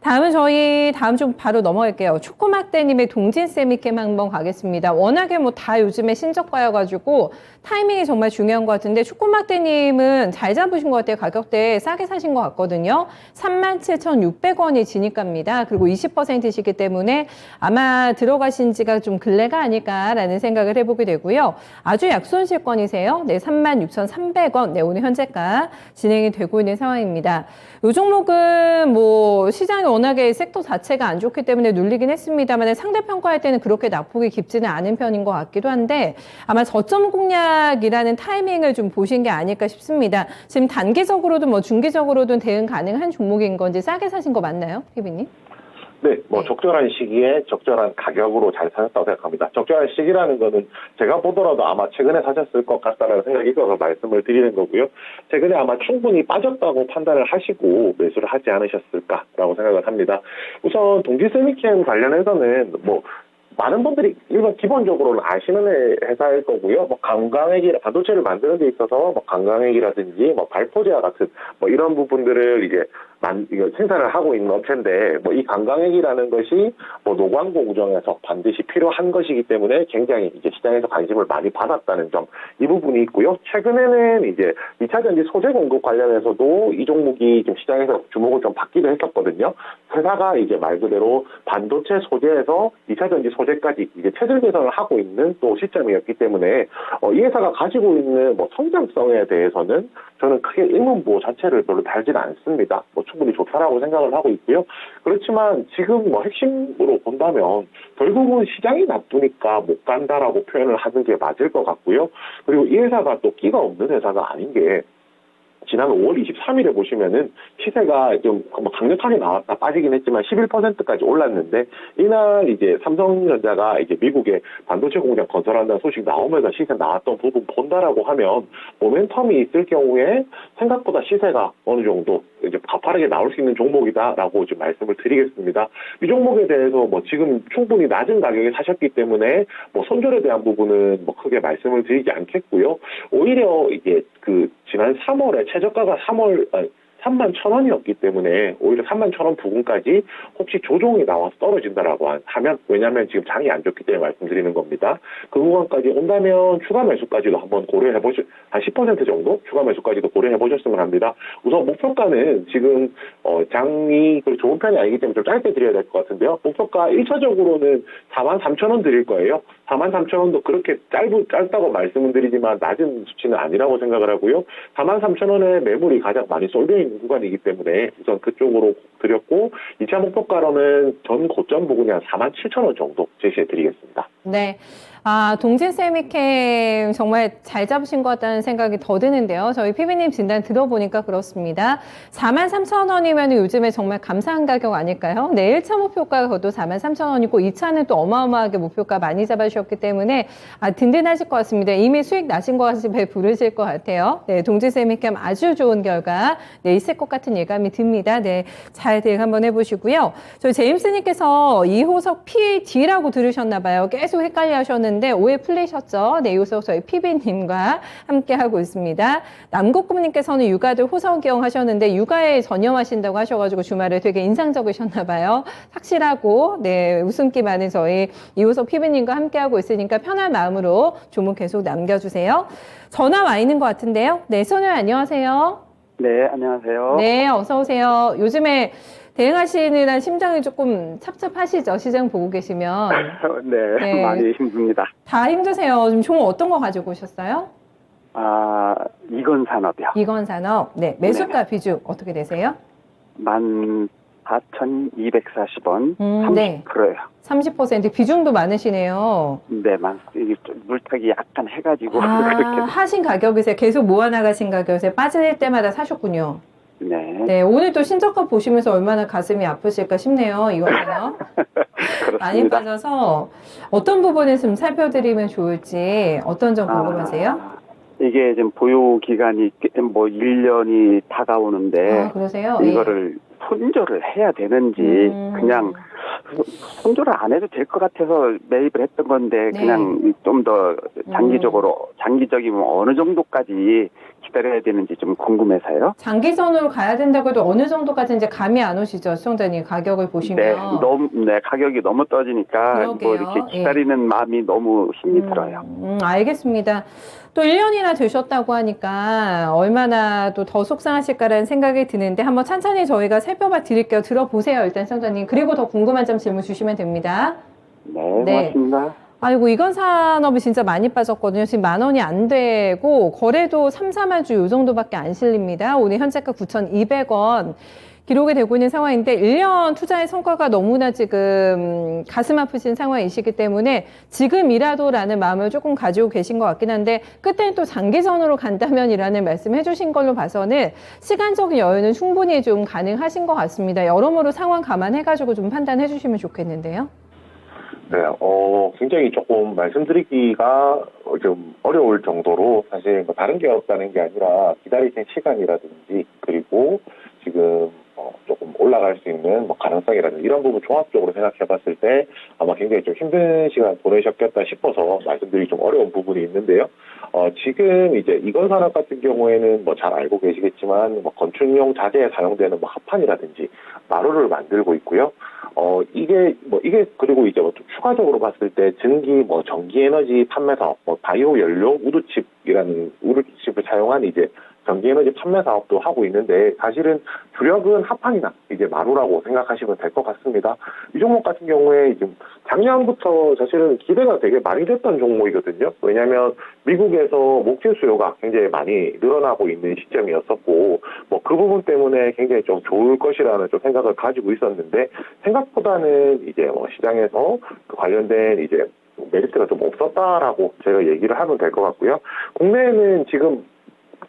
다음은 저희 다음 좀 바로 넘어갈게요. 초코막대님의 동진세미캠 한번 가겠습니다. 워낙에 뭐 다 요즘에 신저가여가지고 타이밍이 정말 중요한 것 같은데 초코막대님은 잘 잡으신 것 같아요. 가격대 싸게 사신 것 같거든요. 37,600원이 진입가입니다. 그리고 20%시기 때문에 아마 들어가신 지가 좀 근래가 아닐까라는 생각을 해보게 되고요. 아주 약손실권이세요. 네, 36,300원. 네, 오늘 현재가 진행이 되고 있는 상황입니다. 이 종목은 뭐 시장이 워낙에 섹터 자체가 안 좋기 때문에 눌리긴 했습니다만 상대평가할 때는 그렇게 낙폭이 깊지는 않은 편인 것 같기도 한데 아마 저점 공략이라는 타이밍을 좀 보신 게 아닐까 싶습니다. 지금 단기적으로든 뭐 중기적으로든 대응 가능한 종목인 건지 싸게 사신 거 맞나요, 피비님? 네, 뭐 적절한 시기에 적절한 가격으로 잘 사셨다고 생각합니다. 적절한 시기라는 거는 제가 보더라도 아마 최근에 사셨을 것 같다라는 생각이 있어서 말씀을 드리는 거고요. 최근에 아마 충분히 빠졌다고 판단을 하시고 매수를 하지 않으셨을까라고 생각을 합니다. 우선 동지세미캠 관련해서는 뭐 많은 분들이 일반 기본적으로는 아시는 회사일 거고요. 뭐 강강액이 반도체를 만드는 데 있어서 뭐 강강액이라든지 뭐 발포제와 같은 뭐 이런 부분들을 이제 생산을 하고 있는 업체인데 뭐 이 강강액이라는 것이 뭐 노광고 구정에서 반드시 필요한 것이기 때문에 굉장히 이제 시장에서 관심을 많이 받았다는 점 이 부분이 있고요. 최근에는 이제 2차 전지 소재 공급 관련해서도 이 종목이 좀 시장에서 주목을 좀 받기도 했었거든요. 회사가 이제 말 그대로 반도체 소재에서 2차 전지 소재까지 이제 체질 개선을 하고 있는 또 시점이었기 때문에 이 회사가 가지고 있는 뭐 성장성에 대해서는 저는 크게 일문보 자체를 별로 달지는 않습니다. 뭐 충분히 좋다라고 생각을 하고 있고요. 그렇지만 지금 뭐 핵심으로 본다면 결국은 시장이 나쁘니까 못 간다라고 표현을 하는 게 맞을 것 같고요. 그리고 이 회사가 또 끼가 없는 회사가 아닌 게 지난 5월 23일에 보시면은 시세가 좀 강력하게 나왔다 빠지긴 했지만 11%까지 올랐는데 이날 이제 삼성전자가 이제 미국에 반도체 공장 건설한다는 소식 나오면서 시세 나왔던 부분 본다라고 하면 모멘텀이 있을 경우에 생각보다 시세가 어느 정도 이제 가파르게 나올 수 있는 종목이다라고 좀 말씀을 드리겠습니다. 이 종목에 대해서 뭐 지금 충분히 낮은 가격에 사셨기 때문에 뭐 손절에 대한 부분은 뭐 크게 말씀을 드리지 않겠고요. 오히려 이게 그 지난 3월에 최저가가 31,000원이었기 때문에 오히려 31,000원 부근까지 혹시 조정이 나와서 떨어진다라고 하면 왜냐하면 지금 장이 안 좋기 때문에 말씀드리는 겁니다. 그 구간까지 온다면 추가 매수까지도 한번 고려해보실 한 10% 정도 추가 매수까지도 고려해보셨으면 합니다. 우선 목표가는 지금 장이 그렇게 좋은 편이 아니기 때문에 좀 짧게 드려야 될 것 같은데요. 목표가 1차적으로는 43,000원 드릴 거예요. 43,000원도 그렇게 짧다고 말씀을 드리지만 낮은 수치는 아니라고 생각을 하고요. 43,000원에 매물이 가장 많이 쏠려 있는 구간이기 때문에 우선 그쪽으로 드렸고 2차 목표가로는 전 고점 부근이 한 47,000원 정도 제시해 드리겠습니다. 네. 아, 동진세미캠 정말 잘 잡으신 것 같다는 생각이 더 드는데요. 저희 피비님 진단 들어보니까 그렇습니다. 43,000원이면 요즘에 정말 감사한 가격 아닐까요? 네, 1차 목표가 그것도 43,000원이고 2차는 또 어마어마하게 목표가 많이 잡아주셨기 때문에 든든하실 것 같습니다. 이미 수익 나신 것 같이 배 부르실 것 같아요. 네, 동진세미캠 아주 좋은 결과 있을 것 같은 예감이 듭니다. 네, 잘 대응 한번 해보시고요. 저희 제임스님께서 이호석 PAD라고 들으셨나 봐요. 계속 헷갈려 하셨는데 오해 풀리셨죠? 네, 이호석 저희 PB님과 함께 하고 있습니다. 남국금님께서는 육아들 호석이용 하셨는데 육아에 전념하신다고 하셔가지고 주말에 되게 인상적이셨나 봐요. 확실하고 네 웃음기 많은 저희 이호석 PB님과 함께 하고 있으니까 편한 마음으로 주문 계속 남겨주세요. 전화 와 있는 것 같은데요. 네, 선우님 안녕하세요. 네, 안녕하세요. 네, 어서 오세요. 요즘에 대응하시느라 심장이 조금 찹찹하시죠? 시장 보고 계시면. 네, 네. 많이 힘듭니다. 다 힘드세요. 지금 종목 어떤 거 가지고 오셨어요? 이건 산업이요. 이건산업. 네, 매수가 비중 어떻게 되세요? 14,240원, 네. 30%예요. 30% 비중도 많으시네요. 네, 이게 좀 물타기 약간 해가지고 그렇게. 하신 가격이세요. 계속 모아나가신 가격이세요. 빠질 때마다 사셨군요. 네. 네, 오늘 또 신저가 보시면서 얼마나 가슴이 아프실까 싶네요. 이거는요. 많이 그렇습니다. 빠져서 어떤 부분을 좀 살펴드리면 좋을지 어떤 점 궁금하세요? 이게 지금 보유 기간이 뭐 1년이 다가오는데 그러세요? 이거를 손절을 해야 되는지 그냥 손절을 안 해도 될 것 같아서 매입을 했던 건데 네. 그냥 좀 더 장기적이면 어느 정도까지 기다려야 되는지 좀 궁금해서요. 장기전으로 가야 된다고 해도 어느 정도까지 이제 감이 안 오시죠, 시청자님 가격을 보시면. 가격이 너무 떠지니까 그러게요. 뭐 이렇게 기다리는 마음이 너무 힘이 들어요. 알겠습니다. 또 1년이나 되셨다고 하니까 얼마나 또 더 속상하실까라는 생각이 드는데 한번 천천히 저희가 살펴봐 드릴게요. 들어보세요, 일단 시청자님. 그리고 더 궁금한 점 질문 주시면 됩니다. 네, 고맙습니다. 아이고, 이건 산업이 진짜 많이 빠졌거든요. 지금 10,000원이 안 되고, 거래도 3, 4만 주 요 정도밖에 안 실립니다. 오늘 현재가 9,200원 기록이 되고 있는 상황인데, 1년 투자의 성과가 너무나 지금 가슴 아프신 상황이시기 때문에, 지금이라도라는 마음을 조금 가지고 계신 것 같긴 한데, 끝에 또 장기전으로 간다면이라는 말씀 해주신 걸로 봐서는, 시간적인 여유는 충분히 좀 가능하신 것 같습니다. 여러모로 상황 감안해가지고 좀 판단해 주시면 좋겠는데요. 네, 굉장히 조금 말씀드리기가 좀 어려울 정도로 사실 뭐 다른 게 없다는 게 아니라 기다리신 시간이라든지 그리고 지금 조금 올라갈 수 있는 뭐 가능성이라든지 이런 부분 종합적으로 생각해 봤을 때 아마 굉장히 좀 힘든 시간 보내셨겠다 싶어서 말씀드리기 좀 어려운 부분이 있는데요. 지금 이제 이건 산업 같은 경우에는 뭐 잘 알고 계시겠지만 뭐 건축용 자재에 사용되는 뭐 합판이라든지 마루를 만들고 있고요. 이게 그리고 이제 뭐 좀 추가적으로 봤을 때 전기 뭐 전기 에너지 판매 사업, 뭐 바이오 연료 우드칩을 사용한 이제 전기에너지 판매 사업도 하고 있는데 사실은 주력은 합판이나 이제 마루라고 생각하시면 될 것 같습니다. 이 종목 같은 경우에 지금 작년부터 사실은 기대가 되게 많이 됐던 종목이거든요. 왜냐하면 미국에서 목재 수요가 굉장히 많이 늘어나고 있는 시점이었었고 뭐 그 부분 때문에 굉장히 좀 좋을 것이라는 좀 생각을 가지고 있었는데 생각보다는 이제 뭐 시장에서 그 관련된 이제 메리트가 좀 없었다라고 제가 얘기를 하면 될 것 같고요. 국내에는 지금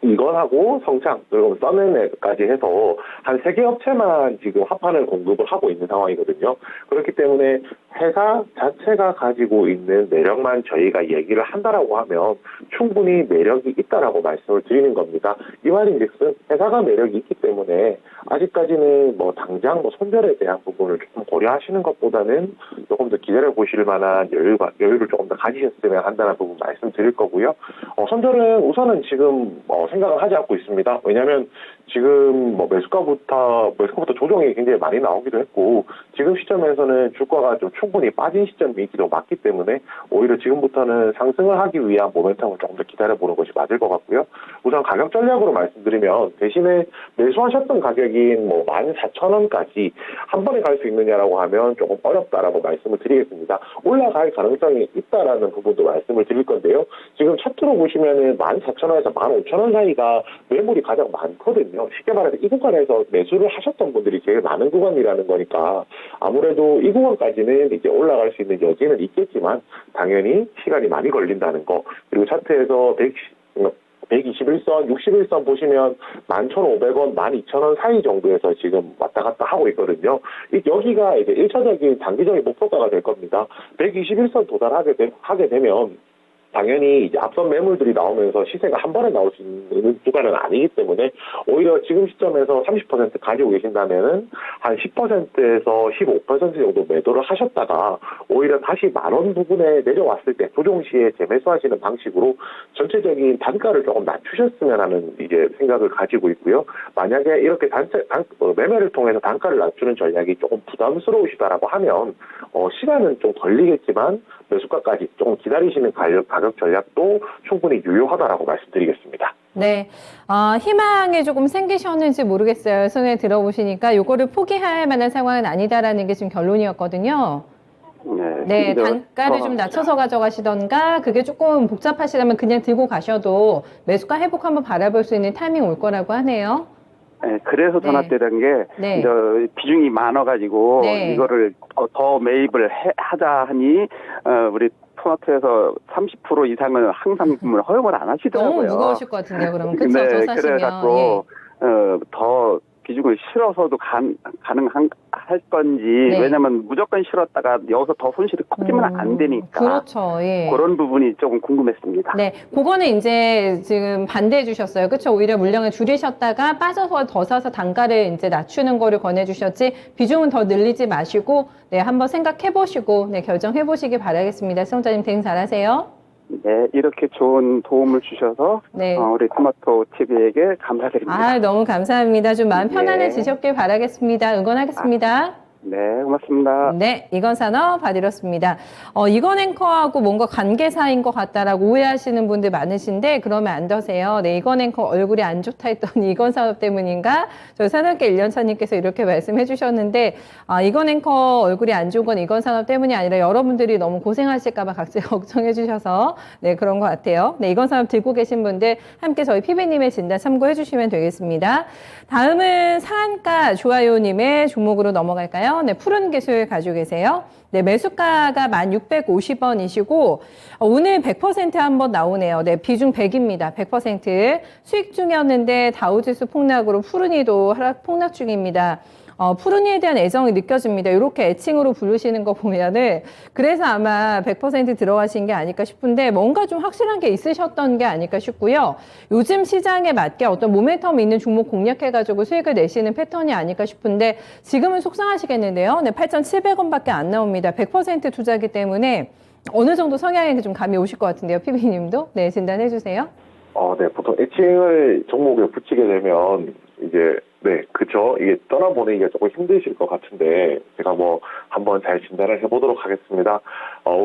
이건하고 성창 그리고 써맨까지 해서 한 3개 업체만 지금 합판을 공급을 하고 있는 상황이거든요. 그렇기 때문에 회사 자체가 가지고 있는 매력만 저희가 얘기를 한다라고 하면 충분히 매력이 있다라고 말씀을 드리는 겁니다. 이 말인즉슨 회사가 매력이 있기 때문에 아직까지는 뭐 당장 뭐 손절에 대한 부분을 조금 고려하시는 것보다는 조금 더 기다려 보실 만한 여유를 조금 더 가지셨으면 한다는 부분 말씀드릴 거고요. 손절은 우선은 지금 생각을 하지 않고 있습니다. 왜냐하면 지금 뭐 매수가부터 조정이 굉장히 많이 나오기도 했고 지금 시점에서는 주가가 좀 충분히 빠진 시점이기도 맞기 때문에 오히려 지금부터는 상승을 하기 위한 모멘텀을 조금 더 기다려보는 것이 맞을 것 같고요. 우선 가격 전략으로 말씀드리면 대신에 매수하셨던 가격인 뭐 14,000원까지 한 번에 갈 수 있느냐라고 하면 조금 어렵다라고 말씀을 드리겠습니다. 올라갈 가능성이 있다라는 부분도 말씀을 드릴 건데요. 지금 차트로 보시면은 14,000원에서 15,000원 사이가 매물이 가장 많거든요. 쉽게 말해서 이 구간에서 매수를 하셨던 분들이 제일 많은 구간이라는 거니까 아무래도 이 구간까지는 이제 올라갈 수 있는 여지는 있겠지만 당연히 시간이 많이 걸린다는 거. 그리고 차트에서 121선, 61선 보시면 11,500원, 12,000원 사이 정도에서 지금 왔다 갔다 하고 있거든요. 여기가 이제 1차적인 단기적인 목표가가 될 겁니다. 121선 하게 되면 당연히 이제 앞선 매물들이 나오면서 시세가 한 번에 나올 수 있는 구간은 아니기 때문에 오히려 지금 시점에서 30% 가지고 계신다면은 한 10%에서 15% 정도 매도를 하셨다가 오히려 다시 10,000원 부분에 내려왔을 때 조정 시에 재매수하시는 방식으로 전체적인 단가를 조금 낮추셨으면 하는 이제 생각을 가지고 있고요. 만약에 이렇게 매매를 통해서 단가를 낮추는 전략이 조금 부담스러우시다라고 하면 시간은 좀 걸리겠지만 매수가까지 조금 기다리시는 가격 전략도 충분히 유효하다라고 말씀드리겠습니다. 네, 희망이 조금 생기셨는지 모르겠어요. 손에 들어보시니까 요거를 포기할 만한 상황은 아니다라는 게 지금 결론이었거든요. 네, 단가를 좀 낮춰서 가져가시던가 그게 조금 복잡하시다면 그냥 들고 가셔도 매수가 회복 한번 바라볼 수 있는 타이밍 올 거라고 하네요. 네, 그래서 전화드린 게 네. 비중이 많아가지고 네. 이거를 더 매입을 하자 하니 우리 토마토에서 30% 이상은 항상 허용을 안 하시더라고요. 너무 무거우실 것 같은데요, 그러면. 그쵸? 네, 더 사시면. 그래갖고 더 비중을 실어서도 가능할 건지 네. 왜냐면 무조건 실었다가 여기서 더 손실이 커지면 안 되니까 그렇죠. 예. 그런 부분이 조금 궁금했습니다. 네, 그거는 이제 지금 반대해 주셨어요. 그렇죠? 오히려 물량을 줄이셨다가 빠져서 더 사서 단가를 이제 낮추는 거를 권해 주셨지 비중은 더 늘리지 마시고 네, 한번 생각해 보시고 네, 결정해 보시기 바라겠습니다. 시청자님 대응 잘하세요. 네, 이렇게 좋은 도움을 주셔서 네. 우리 토마토 TV에게 감사드립니다. 아, 너무 감사합니다. 좀 마음 네. 편안해지셨길 바라겠습니다. 응원하겠습니다. 네, 고맙습니다. 네, 이건산업 바디러스입니다. 이건 앵커하고 뭔가 관계사인 것 같다라고 오해하시는 분들 많으신데 그러면 안 되세요. 네, 이건 앵커 얼굴이 안 좋다 했더니 이건산업 때문인가? 저희 산업계 1년차님께서 이렇게 말씀해 주셨는데 이건 앵커 얼굴이 안 좋은 건 이건산업 때문이 아니라 여러분들이 너무 고생하실까 봐 각자 걱정해 주셔서 네, 그런 것 같아요. 네, 이건산업 들고 계신 분들 함께 저희 PB님의 진단 참고해 주시면 되겠습니다. 다음은 상한가 좋아요님의 종목으로 넘어갈까요? 네, 푸른 기술 가지고 계세요. 네, 매수가가 1,650원이시고 오늘 100% 한번 나오네요. 네, 비중 100입니다. 100% 수익 중이었는데 다우지수 폭락으로 푸른이도 하락 폭락 중입니다. 푸른이에 대한 애정이 느껴집니다. 이렇게 애칭으로 부르시는 거 보면은 그래서 아마 100% 들어가신 게 아닐까 싶은데 뭔가 좀 확실한 게 있으셨던 게 아닐까 싶고요. 요즘 시장에 맞게 어떤 모멘텀 있는 종목 공략해가지고 수익을 내시는 패턴이 아닐까 싶은데 지금은 속상하시겠는데요. 네, 8,700원밖에 안 나옵니다. 100% 투자기 때문에 어느 정도 성향에 좀 감이 오실 것 같은데요. PB님도 네, 진단해 주세요. 네, 보통 애칭을 종목에 붙이게 되면 이제 네, 그쵸. 이게 떠나보내기가 조금 힘드실 것 같은데 제가 뭐 한번 잘 진단을 해보도록 하겠습니다.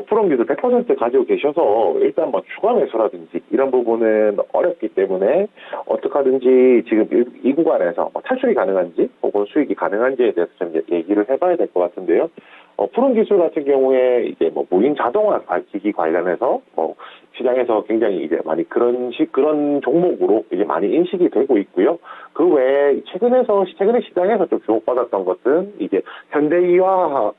푸른기술 100% 가지고 계셔서 일단 뭐 추가 매수라든지 이런 부분은 어렵기 때문에 어떻게 하든지 지금 이 구간에서 탈출이 가능한지 혹은 수익이 가능한지에 대해서 좀 얘기를 해봐야 될 것 같은데요. 푸른 기술 같은 경우에 이제 뭐 무인 자동화 기기 관련해서 뭐 시장에서 굉장히 이제 많이 그런 종목으로 이제 많이 인식이 되고 있고요. 그 외에 최근에 시장에서 좀 주목받았던 것은 이제 현대위아와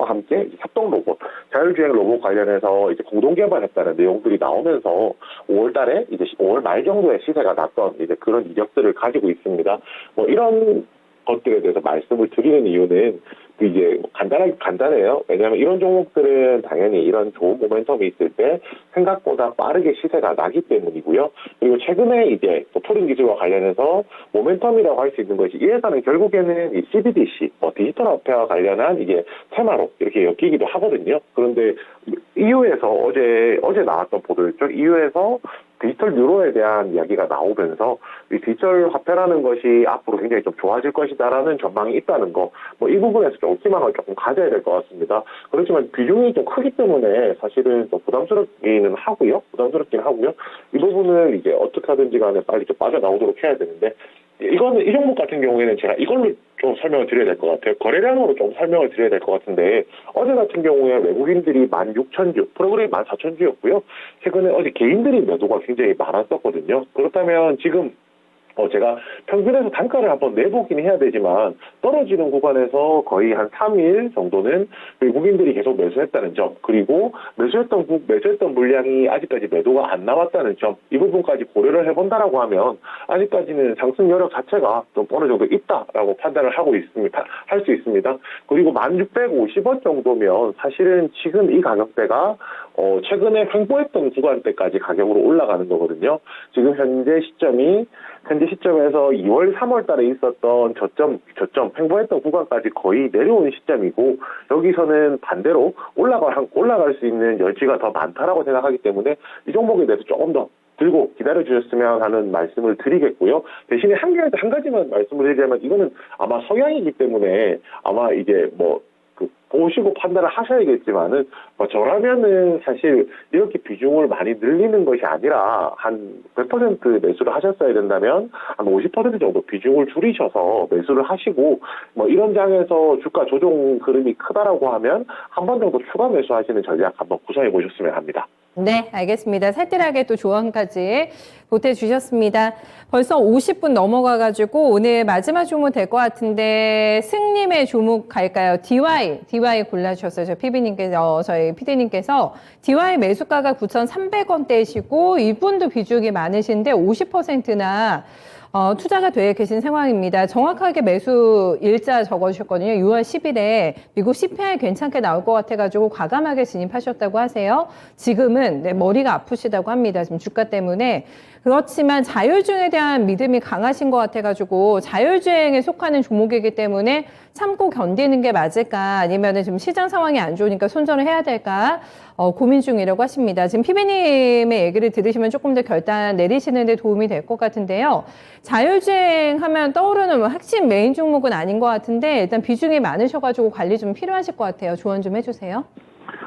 함께 협동 로봇, 자율주행 로봇 관련해서 이제 공동 개발했다는 내용들이 나오면서 5월달에 이제 5월 말 정도에 시세가 났던 이제 그런 이력들을 가지고 있습니다. 뭐 이런 것들에 대해서 말씀을 드리는 이유는 이제 간단해요. 왜냐하면 이런 종목들은 당연히 이런 좋은 모멘텀이 있을 때 생각보다 빠르게 시세가 나기 때문이고요. 그리고 최근에 이제 푸른 기술과 관련해서 모멘텀이라고 할 수 있는 것이 이 회사는 결국에는 이 CBDC, 디지털 화폐와 관련한 이게 테마로 이렇게 엮이기도 하거든요. 그런데 EU에서 어제 나왔던 보도였죠. EU에서 디지털 유로에 대한 이야기가 나오면서 이 디지털 화폐라는 것이 앞으로 굉장히 좀 좋아질 것이다라는 전망이 있다는 거, 이 부분에서 좀 희망을 조금 가져야 될 것 같습니다. 그렇지만 비중이 좀 크기 때문에 사실은 좀 부담스럽긴 하고요. 이 부분을 이제 어떻게 하든지 간에 빨리 좀 빠져나오도록 해야 되는데, 이 종목 같은 경우에는 제가 이걸로 좀 설명을 드려야 될 것 같아요. 거래량으로 좀 설명을 드려야 될 것 같은데, 어제 같은 경우에 외국인들이 16,000주, 프로그램이 14,000주였고요. 최근에 어제 개인들이 매도가 굉장히 많았었거든요. 그렇다면 지금 제가 평균에서 단가를 한번 내보긴 해야 되지만 떨어지는 구간에서 거의 한 3일 정도는 외국인들이 계속 매수했다는 점, 그리고 매수했던 물량이 아직까지 매도가 안 나왔다는 점, 이 부분까지 고려를 해본다라고 하면 아직까지는 상승 여력 자체가 좀 어느 정도 있다라고 판단을 할 수 있습니다. 그리고 1,650원 정도면 사실은 지금 이 가격대가 최근에 횡보했던 구간대까지 가격으로 올라가는 거거든요. 지금 현재 시점에서 2월, 3월 달에 있었던 저점, 횡보했던 구간까지 거의 내려온 시점이고, 여기서는 반대로 올라갈 수 있는 여지가 더 많다라고 생각하기 때문에 이 종목에 대해서 조금 더 들고 기다려 주셨으면 하는 말씀을 드리겠고요. 대신에 한 가지만 말씀을 드리자면, 이거는 아마 성향이기 때문에 아마 이제 보시고 판단을 하셔야겠지만은, 저라면은 사실 이렇게 비중을 많이 늘리는 것이 아니라 한 100% 매수를 하셨어야 된다면 한 50% 정도 비중을 줄이셔서 매수를 하시고, 이런 장에서 주가 조정 흐름이 크다라고 하면 한 번 정도 추가 매수하시는 전략 한번 구사해 보셨으면 합니다. 네, 알겠습니다. 살뜰하게 또 조언까지 보태주셨습니다. 벌써 50분 넘어가가지고 오늘 마지막 종목 될 것 같은데 승님의 종목 갈까요? DY 골라주셨어요. 저희 PD님께서 DY 매수가가 9,300원대이시고 이분도 비중이 많으신데 50%나 투자가 되어 계신 상황입니다. 정확하게 매수 일자 적어주셨거든요. 6월 10일에 미국 CPI 괜찮게 나올 것 같아가지고 과감하게 진입하셨다고 하세요. 지금은 머리가 아프시다고 합니다. 지금 주가 때문에. 그렇지만 자율주행에 대한 믿음이 강하신 것 같아가지고 자율주행에 속하는 종목이기 때문에 참고 견디는 게 맞을까, 아니면 지금 시장 상황이 안 좋으니까 손절을 해야 될까, 고민 중이라고 하십니다. 지금 피비님의 얘기를 들으시면 조금 더 결단 내리시는 데 도움이 될 것 같은데요. 자율주행 하면 떠오르는 핵심 메인 종목은 아닌 것 같은데 일단 비중이 많으셔가지고 관리 좀 필요하실 것 같아요. 조언 좀 해주세요.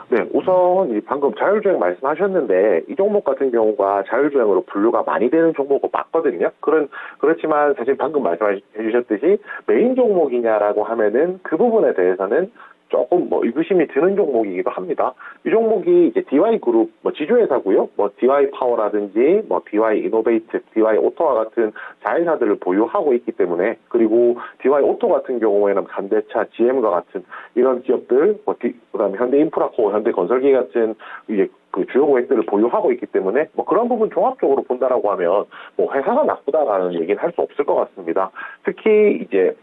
네, 우선 방금 자율주행 말씀하셨는데 이 종목 같은 경우가 자율주행으로 분류가 많이 되는 종목은 맞거든요. 그렇지만 사실 방금 말씀해 주셨듯이 메인 종목이냐라고 하면은 그 부분에 대해서는 조금 의구심이 드는 종목이기도 합니다. 이 종목이 이제 DY 그룹, 지주회사고요. DY 파워라든지, DY 이노베이트, DY 오토와 같은 자회사들을 보유하고 있기 때문에, 그리고 DY 오토 같은 경우에는 현대차, GM과 같은 이런 기업들, 그다음에 현대인프라코어, 현대건설기 같은 이제 그 주요 고객들을 보유하고 있기 때문에 그런 부분 종합적으로 본다라고 하면 회사가 나쁘다라는 얘기는 할 수 없을 것 같습니다. 특히 이제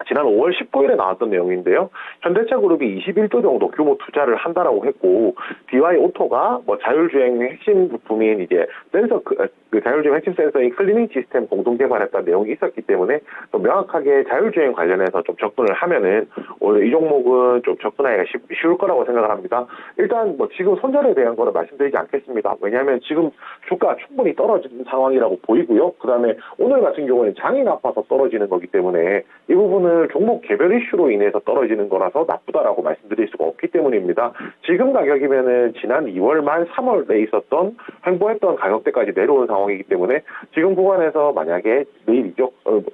지난 5월 19일에 나왔던 내용인데요. 현대차 그룹이 21조 정도 규모 투자를 한다라고 했고, DY 오토가 자율주행 핵심 부품인 이제 센서, 그 자율주행 핵심 센서인 클리닝 시스템 공동 개발했다는 내용이 있었기 때문에 또 명확하게 자율주행 관련해서 좀 접근을 하면은 오히려 이 종목은 좀 접근하기가 쉬울 거라고 생각을 합니다. 일단 지금 손절에 대한 거는 말씀드리지 않겠습니다. 왜냐하면 지금 주가 충분히 떨어지는 상황이라고 보이고요. 그 다음에 오늘 같은 경우에는 장이 나빠서 떨어지는 거기 때문에 이 부분은 종목 개별 이슈로 인해서 떨어지는 거라서 나쁘다라고 말씀드릴 수가 없기 때문입니다. 지금 가격이면은 지난 2월 말 3월에 있었던 횡보했던 가격대까지 내려온 상황이기 때문에 지금 구간에서 만약에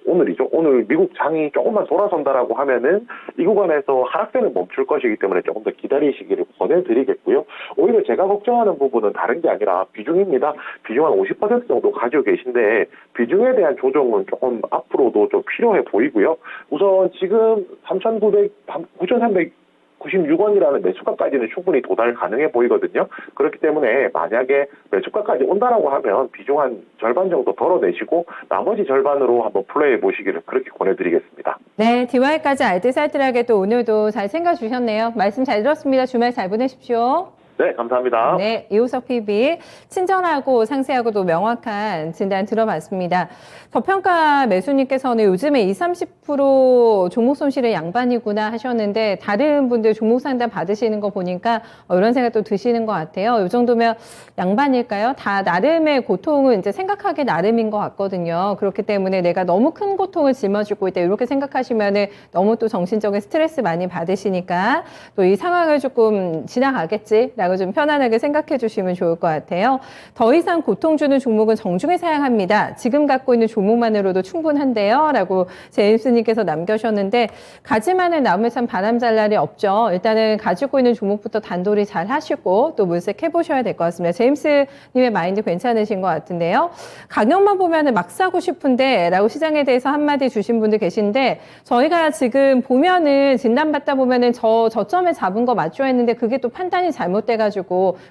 오늘 미국 장이 조금만 돌아선다라고 하면은 이 구간에서 하락세는 멈출 것이기 때문에 조금 더 기다리시기를 권해드리겠고요. 오히려 제가 걱정하는 부분은 다른 게 아니라 비중입니다. 비중 한 50% 정도 가지고 계신데 비중에 대한 조정은 조금 앞으로도 좀 필요해 보이고요. 우선 지금 9,396원이라는 매수가까지는 충분히 도달 가능해 보이거든요. 그렇기 때문에 만약에 매수가까지 온다라고 하면 비중 한 절반 정도 덜어내시고 나머지 절반으로 한번 플레이해 보시기를 그렇게 권해드리겠습니다. 네, DY까지 알뜰살뜰하게 또 오늘도 잘 챙겨주셨네요. 말씀 잘 들었습니다. 주말 잘 보내십시오. 네, 감사합니다. 네, 이호석 PB 친절하고 상세하고 또 명확한 진단 들어봤습니다. 저평가 매수님께서는 요즘에 20-30% 종목 손실의 양반이구나 하셨는데 다른 분들 종목 상담 받으시는 거 보니까 이런 생각 또 드시는 것 같아요. 이 정도면 양반일까요? 다 나름의 고통은 이제 생각하기 나름인 것 같거든요. 그렇기 때문에 내가 너무 큰 고통을 짊어지고 있다 이렇게 생각하시면은 너무 또 정신적인 스트레스 많이 받으시니까 또 이 상황을 조금 지나가겠지라고 좀 편안하게 생각해 주시면 좋을 것 같아요. 더 이상 고통 주는 종목은 정중히 사양합니다. 지금 갖고 있는 종목만으로도 충분한데요. 라고 제임스님께서 남겨주셨는데 가지만을 남으면 참 바람 잘 날이 없죠. 일단은 가지고 있는 종목부터 단돌이 잘 하시고 또 물색 해보셔야 될 것 같습니다. 제임스님의 마인드 괜찮으신 것 같은데요. 가격만 보면은 막 사고 싶은데 라고 시장에 대해서 한마디 주신 분들 계신데 저희가 지금 보면은 진단받다 보면은 저점에 잡은 거 맞죠 했는데 그게 또 판단이 잘못돼가지고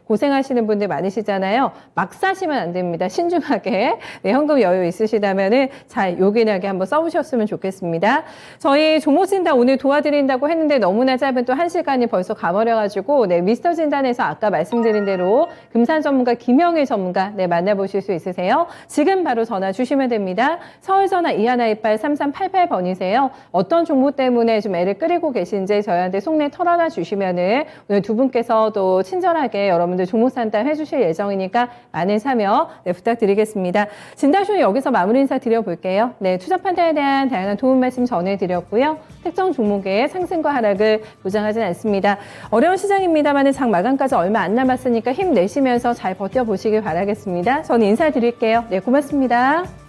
고생하시는 분들 많으시잖아요. 막 사시면 안 됩니다. 신중하게 현금 여유 있으시다면은 잘 요긴하게 한번 써보셨으면 좋겠습니다. 저희 종목 진단 오늘 도와드린다고 했는데 너무나 짧은 또 1시간이 벌써 가버려가지고 미스터 진단에서 아까 말씀드린 대로 금산 전문가 김영일 전문가 만나보실 수 있으세요. 지금 바로 전화 주시면 됩니다. 서울 전화 2128-3388번이세요. 어떤 종목 때문에 좀 애를 끓이고 계신지 저희한테 속내 털어놔 주시면은 오늘 두 분께서 또 친절하게 여러분들 종목 상담 해주실 예정이니까 많은 참여 부탁드리겠습니다. 진단쇼는 여기서 마무리 인사 드려볼게요. 투자 판단에 대한 다양한 도움 말씀 전해드렸고요. 특정 종목의 상승과 하락을 보장하진 않습니다. 어려운 시장입니다만 장 마감까지 얼마 안 남았으니까 힘내시면서 잘 버텨보시길 바라겠습니다. 저는 인사드릴게요. 고맙습니다.